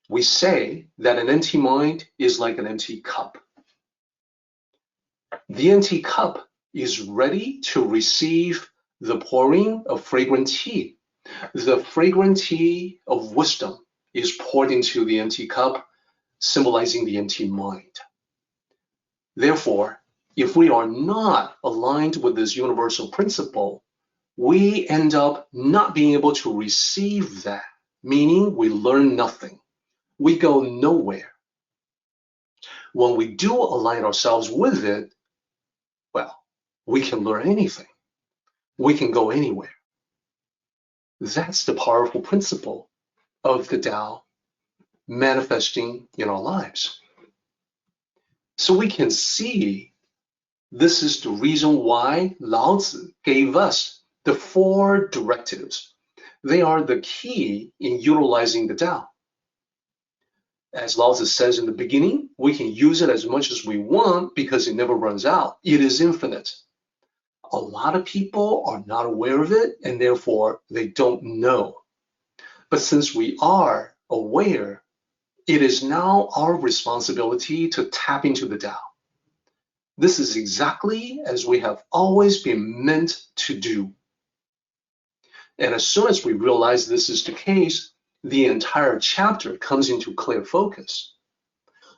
S1: we say that an empty mind is like an empty cup. The empty cup is ready to receive the pouring of fragrant tea. The fragrant tea of wisdom is poured into the empty cup, symbolizing the empty mind. Therefore, if we are not aligned with this universal principle, we end up not being able to receive that, meaning we learn nothing. We go nowhere. when we do align ourselves with it, well, we can learn anything. We can go anywhere. That's the powerful principle of the Tao manifesting in our lives. So we can see this is the reason why Lao Tzu gave us the 4 directives. They are the key in utilizing the Tao. As Lao Tzu says in the beginning, we can use it as much as we want because it never runs out. It is infinite. A lot of people are not aware of it, and therefore they don't know. But since we are aware, it is now our responsibility to tap into the Tao. This is exactly as we have always been meant to do. And as soon as we realize this is the case, the entire chapter comes into clear focus.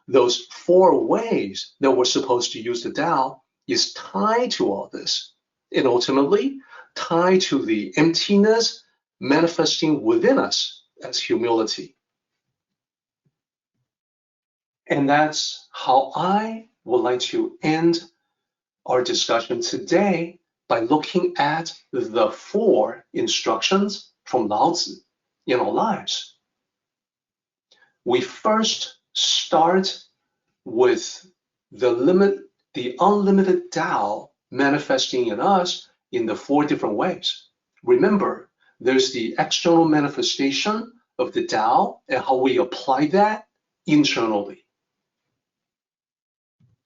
S1: Those 4 ways that we're supposed to use the Tao is tied to all this, and ultimately tied to the emptiness manifesting within us as humility. And that's how I would like to end our discussion today, by looking at the 4 instructions from Lao Tzu in our lives. We first start with the unlimited Tao manifesting in us in the 4 different ways. Remember, there's the external manifestation of the Tao and how we apply that internally.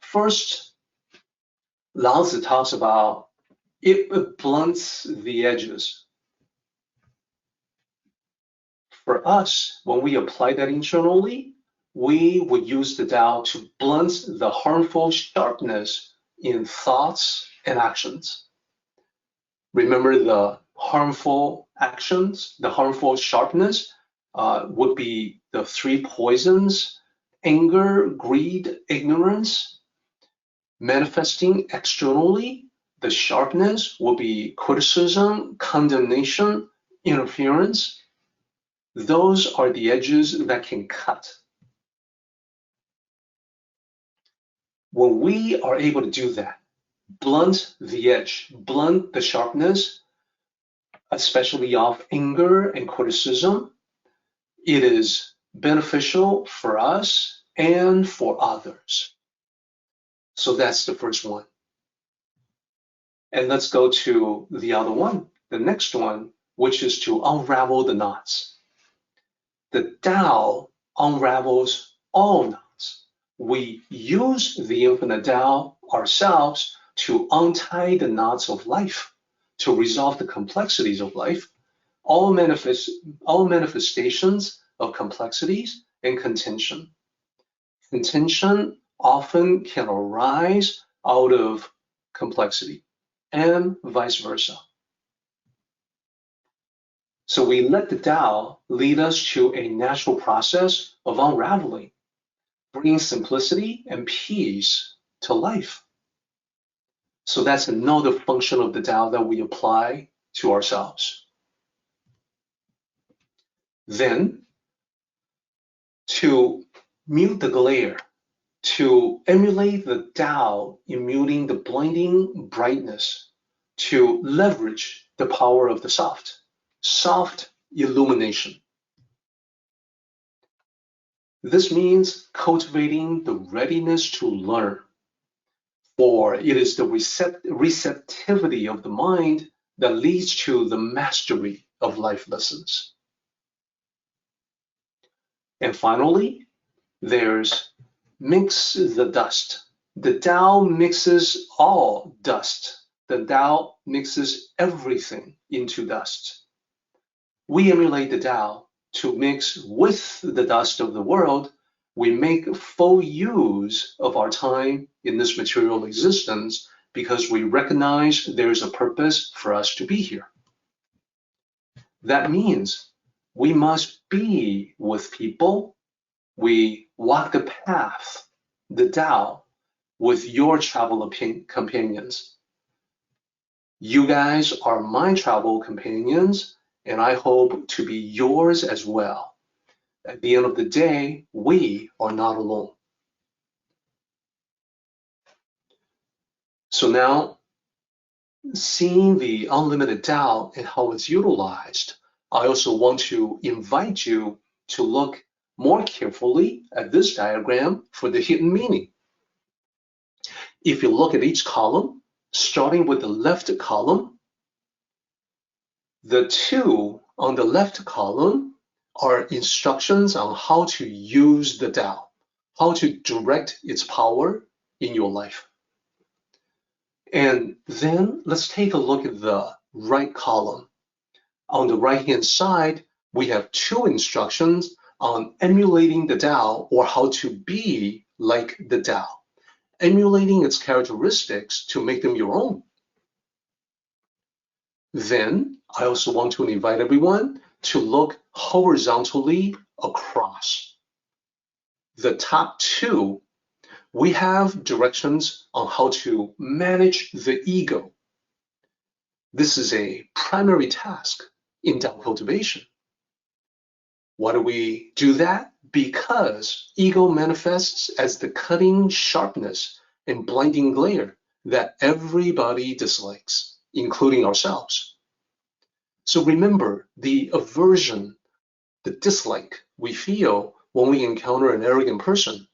S1: First, Lao Tzu talks about it blunts the edges. For us, when we apply that internally, we would use the Tao to blunt the harmful sharpness in thoughts and actions. Remember, the harmful actions, the harmful sharpness would be the 3 poisons: anger, greed, ignorance. Manifesting externally, the sharpness will be criticism, condemnation, interference. Those are the edges that can cut. When we are able to do that, blunt the edge, blunt the sharpness, especially of anger and criticism, it is beneficial for us and for others. So that's the first one. And let's go to the other one, the next one, which is to unravel the knots. The Tao unravels all knots. We use the infinite Tao ourselves to untie the knots of life, to resolve the complexities of life, all manifestations of complexities and contention. Contention often can arise out of complexity, and vice versa. So we let the Tao lead us to a natural process of unraveling, bringing simplicity and peace to life. So that's another function of the Tao that we apply to ourselves. Then, to mute the glare, to emulate the Tao in muting the blinding brightness, to leverage the power of the soft illumination. This means cultivating the readiness to learn, for it is the receptivity of the mind that leads to the mastery of life lessons. And finally, there's mix the dust. The Tao mixes all dust. The Tao mixes everything into dust. We emulate the Tao to mix with the dust of the world. We make full use of our time in this material existence because we recognize there is a purpose for us to be here. That means we must be with people. We walk the path, the Tao, with your travel companions. You guys are my travel companions, and I hope to be yours as well. At the end of the day, we are not alone. So now, seeing the unlimited Tao and how it's utilized, I also want to invite you to look more carefully at this diagram for the hidden meaning. If you look at each column, starting with the left column, the two on the left column are instructions on how to use the Tao, how to direct its power in your life. And then let's take a look at the right column. On the right-hand side, we have two instructions on emulating the Tao, or how to be like the Tao, emulating its characteristics to make them your own. Then I also want to invite everyone to look horizontally across. The top two, we have directions on how to manage the ego. This is a primary task in Tao cultivation. Why do we do that? Because ego manifests as the cutting sharpness and blinding glare that everybody dislikes, including ourselves. So remember the aversion, the dislike we feel when we encounter an arrogant person.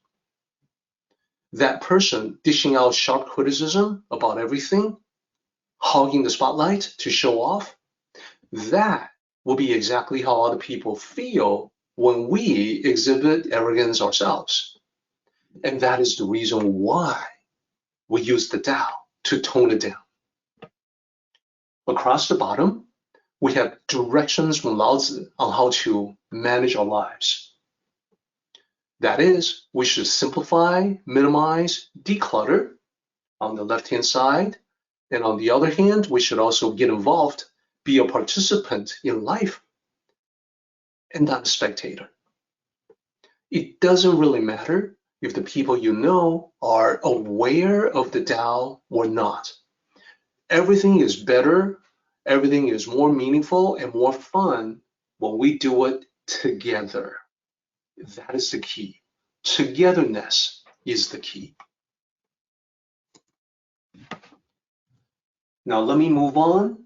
S1: That person dishing out sharp criticism about everything, hogging the spotlight to show off, that will be exactly how other people feel when we exhibit arrogance ourselves. And that is the reason why we use the Tao to tone it down. Across the bottom, we have directions from Lao Tzu on how to manage our lives. That is, we should simplify, minimize, declutter on the left-hand side. And on the other hand, we should also get involved, be a participant in life, and not a spectator. It doesn't really matter if the people you know are aware of the Tao or not. Everything is better, everything is more meaningful and more fun when we do it together. That is the key. Togetherness is the key. Now let me move on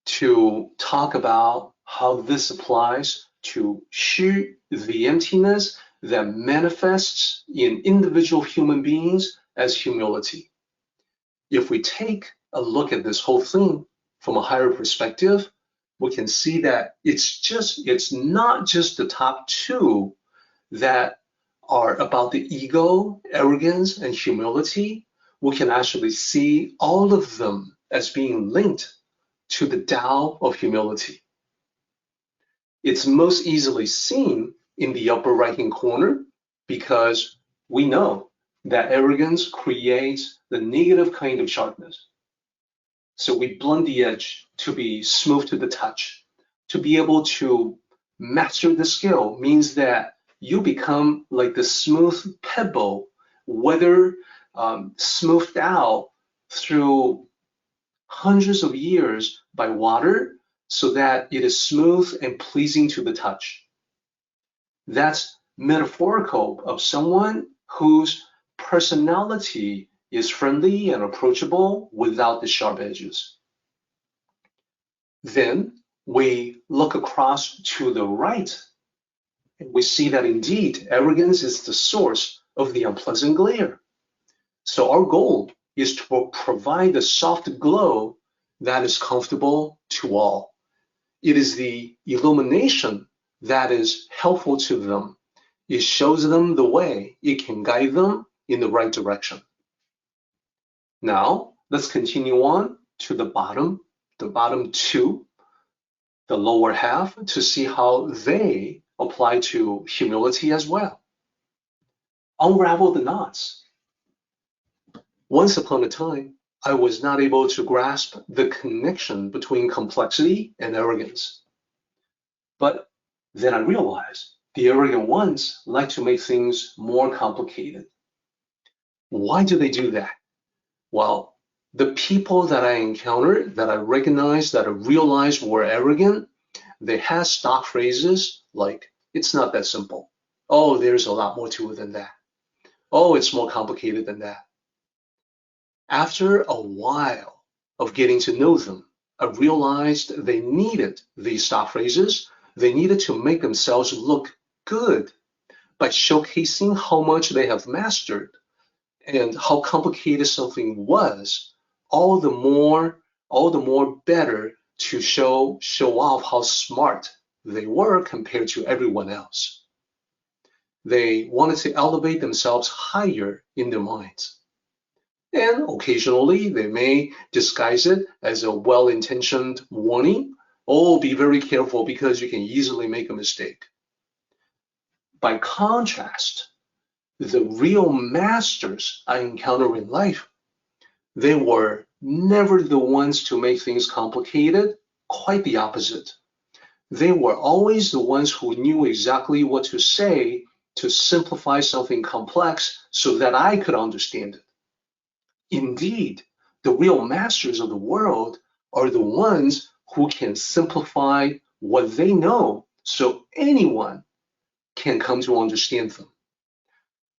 S1: to talk about how this applies to Xu, the emptiness that manifests in individual human beings as humility. If we take a look at this whole thing from a higher perspective, we can see that it's not just the top two that are about the ego, arrogance, and humility. We can actually see all of them as being linked to the Tao of humility. It's most easily seen in the upper right-hand corner because we know that arrogance creates the negative kind of sharpness. So we blunt the edge to be smooth to the touch. To be able to master the skill means that you become like the smooth pebble, whether smoothed out through hundreds of years by water, so that it is smooth and pleasing to the touch. That's metaphorical of someone whose personality is friendly and approachable without the sharp edges. Then we look across to the right, and we see that indeed arrogance is the source of the unpleasant glare. So our goal is to provide a soft glow that is comfortable to all. It is the illumination that is helpful to them. It shows them the way. It can guide them in the right direction. Now, let's continue on to the bottom two, the lower half, to see how they apply to humility as well. Unravel the knots. Once upon a time, I was not able to grasp the connection between complexity and arrogance. But then I realized the arrogant ones like to make things more complicated. Why do they do that? Well, the people that I encountered, that I recognized, that I realized were arrogant, they had stock phrases like, it's not that simple. Oh, there's a lot more to it than that. Oh, it's more complicated than that. After a while of getting to know them, I realized they needed these stop phrases. They needed to make themselves look good by showcasing how much they have mastered and how complicated something was, all the more better to show off how smart they were compared to everyone else. They wanted to elevate themselves higher in their minds. And occasionally they may disguise it as a well-intentioned warning. Oh, be very careful because you can easily make a mistake. By contrast, the real masters I encounter in life, they were never the ones to make things complicated, quite the opposite. They were always the ones who knew exactly what to say to simplify something complex so that I could understand it. Indeed, the real masters of the world are the ones who can simplify what they know so anyone can come to understand them.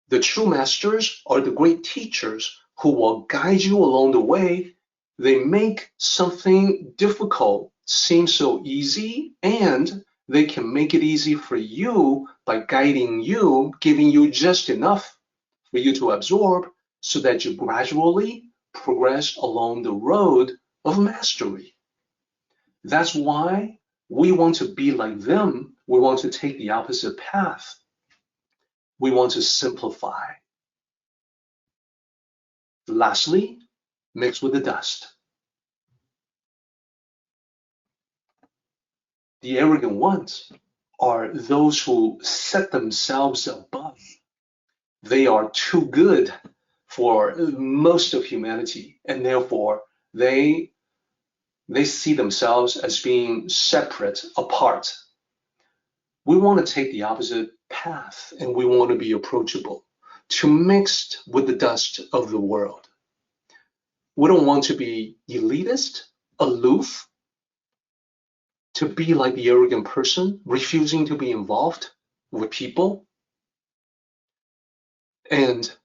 S1: The true masters are the great teachers who will guide you along the way. They make something difficult seem so easy, and they can make it easy for you by guiding you, giving you just enough for you to absorb so that you gradually progress along the road of mastery. That's why we want to be like them. We want to take the opposite path. We want to simplify. Lastly, mix with the dust. The arrogant ones are those who set themselves above. They are too good for most of humanity, and therefore they see themselves as being separate, apart. We want to take the opposite path, and we want to be approachable, to mix with the dust of the world. We don't want to be elitist, aloof, to be like the arrogant person, refusing to be involved with people. And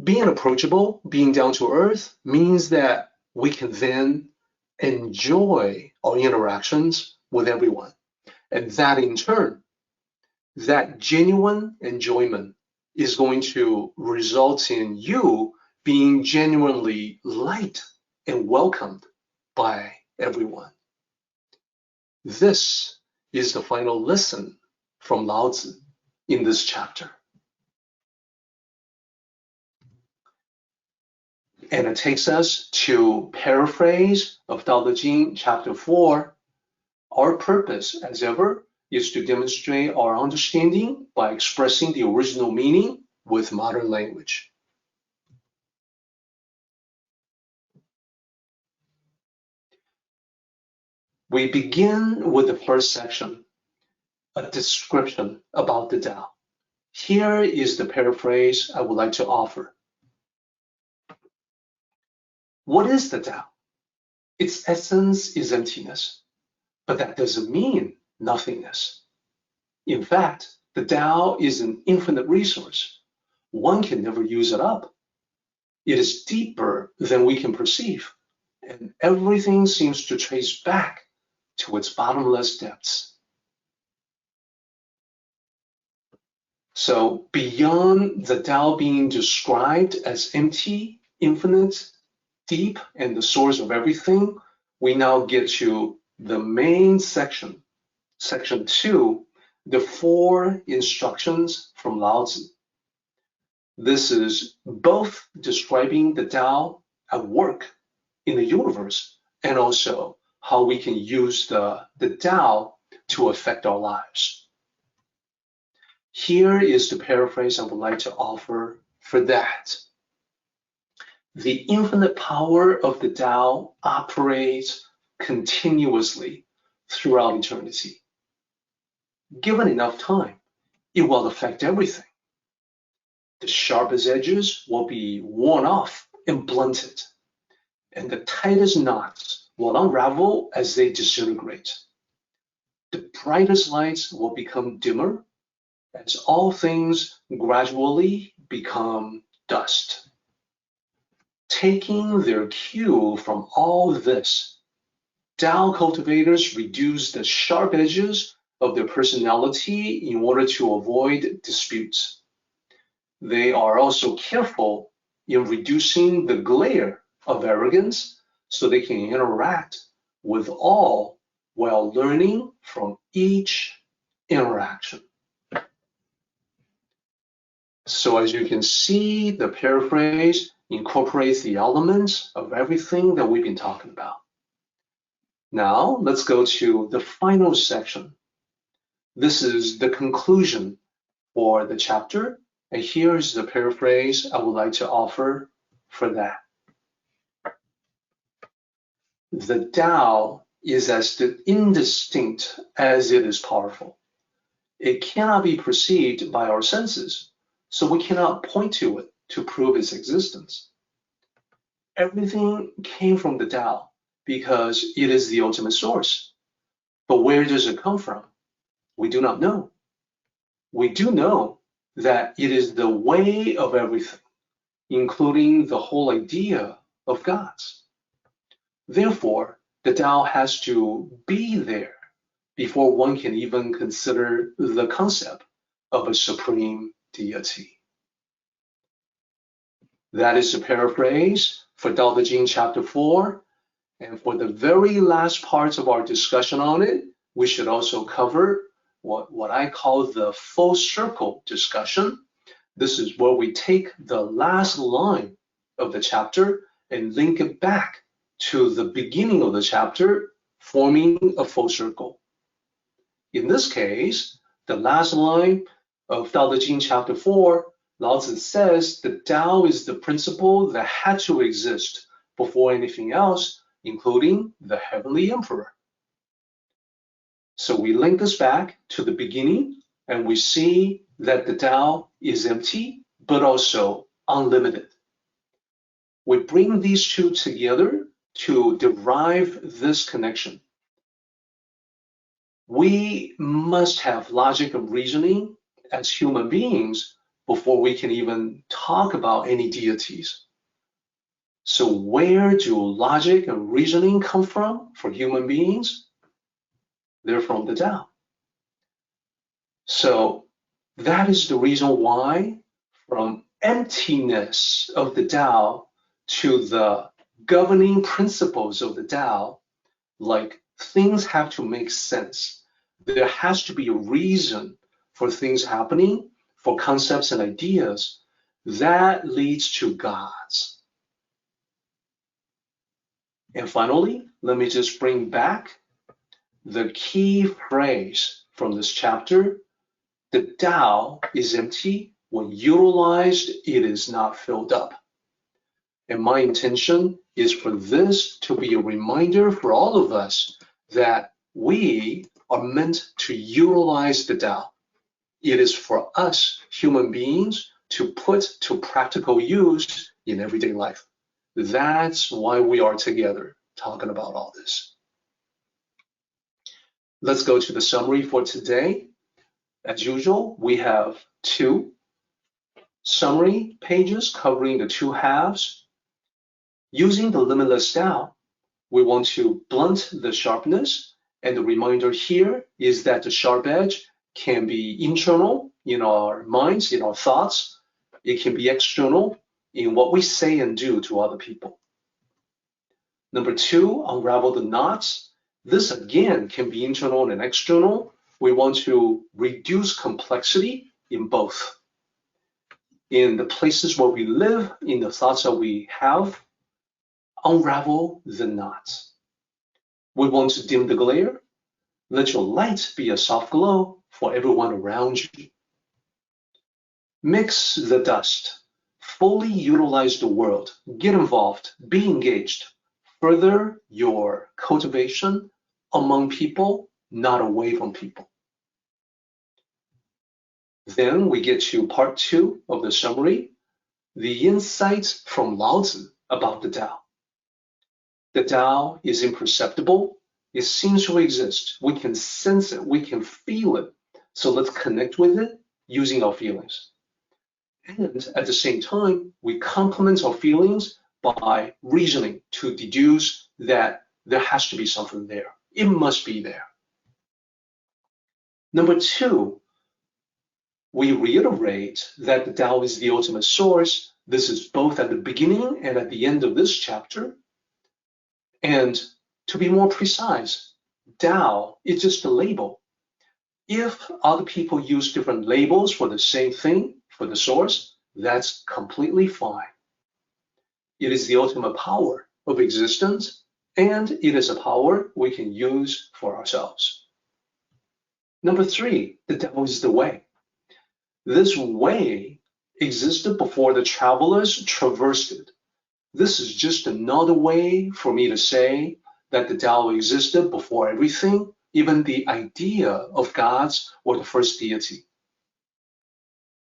S1: being approachable, being down to earth, means that we can then enjoy our interactions with everyone. And that in turn, that genuine enjoyment is going to result in you being genuinely liked and welcomed by everyone. This is the final lesson from Lao Tzu in this chapter. And it takes us to Paraphrase of Tao Te Ching, chapter 4. Our purpose, as ever, is to demonstrate our understanding by expressing the original meaning with modern language. We begin with the first section, a description about the Tao. Here is the paraphrase I would like to offer. What is the Tao? Its essence is emptiness, but that doesn't mean nothingness. In fact, the Tao is an infinite resource. One can never use it up. It is deeper than we can perceive, and everything seems to trace back to its bottomless depths. So beyond the Tao being described as empty, infinite, deep, and the source of everything, we now get to the main section, section 2, the 4 instructions from Lao Tzu. This is both describing the Tao at work in the universe and also how we can use the Tao to affect our lives. Here is the paraphrase I would like to offer for that. The infinite power of the Tao operates continuously throughout eternity. Given enough time, it will affect everything. The sharpest edges will be worn off and blunted, and the tightest knots will unravel as they disintegrate. The brightest lights will become dimmer as all things gradually become dust. Taking their cue from all this, Tao cultivators reduce the sharp edges of their personality in order to avoid disputes. They are also careful in reducing the glare of arrogance so they can interact with all while learning from each interaction. So as you can see, the paraphrase incorporates the elements of everything that we've been talking about. Now, let's go to the final section. This is the conclusion for the chapter, and here's the paraphrase I would like to offer for that. The Tao is as indistinct as it is powerful. It cannot be perceived by our senses, so we cannot point to it to prove its existence. Everything came from the Tao because it is the ultimate source. But where does it come from? We do not know. We do know that it is the way of everything, including the whole idea of gods. Therefore, the Tao has to be there before one can even consider the concept of a supreme deity. That is the paraphrase for Cultivating chapter 4. And for the very last parts of our discussion on it, we should also cover what I call the full circle discussion. This is where we take the last line of the chapter and link it back to the beginning of the chapter, forming a full circle. In this case, the last line of Tao Te Ching chapter 4, Lao Tzu says the Tao is the principle that had to exist before anything else, including the heavenly emperor. So we link this back to the beginning, and we see that the Tao is empty, but also unlimited. We bring these two together to derive this connection. We must have logic and reasoning as human beings before we can even talk about any deities. So where do logic and reasoning come from for human beings? They're from the Tao. So that is the reason why from emptiness of the Tao to the governing principles of the Tao, like things have to make sense. There has to be a reason for things happening, for concepts and ideas. That leads to gods. And finally, let me just bring back the key phrase from this chapter. The Tao is empty. When utilized, it is not filled up. And my intention is for this to be a reminder for all of us that we are meant to utilize the Tao. It is for us, human beings, to put to practical use in everyday life. That's why we are together talking about all this. Let's go to the summary for today. As usual, we have 2 summary pages covering the 2 halves. Using the limitless Tao, we want to blunt the sharpness, and the reminder here is that the sharp edge can be internal in our minds, in our thoughts. It can be external in what we say and do to other people. Number 2, unravel the knots. This again can be internal and external. We want to reduce complexity in both. In the places where we live, in the thoughts that we have, unravel the knots. We want to dim the glare. Let your light be a soft glow for everyone around you. Mix the dust. Fully utilize the world. Get involved. Be engaged. Further your cultivation among people, not away from people. Then we get to part 2 of the summary, the insights from Lao Tzu about the Tao. The Tao is imperceptible. It seems to exist. We can sense it. We can feel it. So let's connect with it using our feelings. And at the same time, we complement our feelings by reasoning to deduce that there has to be something there. It must be there. Number two, we reiterate that the Tao is the ultimate source. This is both at the beginning and at the end of this chapter. And to be more precise, Tao is just a label. If other people use different labels for the same thing, for the source, that's completely fine. It is the ultimate power of existence, and it is a power we can use for ourselves. Number three, the Tao is the way. This way existed before the travelers traversed it. This is just another way for me to say that the Tao existed before everything, even the idea of gods or the first deity.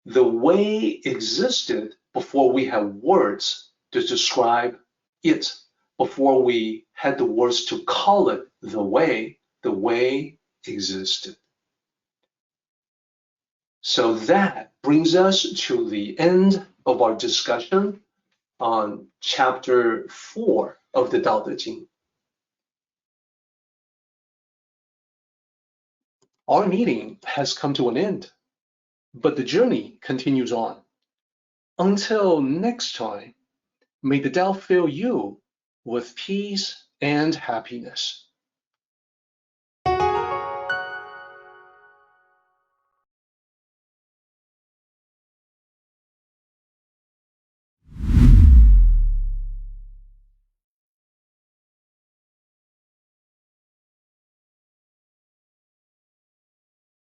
S1: The way existed before we had words to describe it, before we had the words to call it the way existed. So that brings us to the end of our discussion on chapter 4 of the Tao Te Ching. Our meeting has come to an end, but the journey continues on. Until next time, may the Tao fill you with peace and happiness.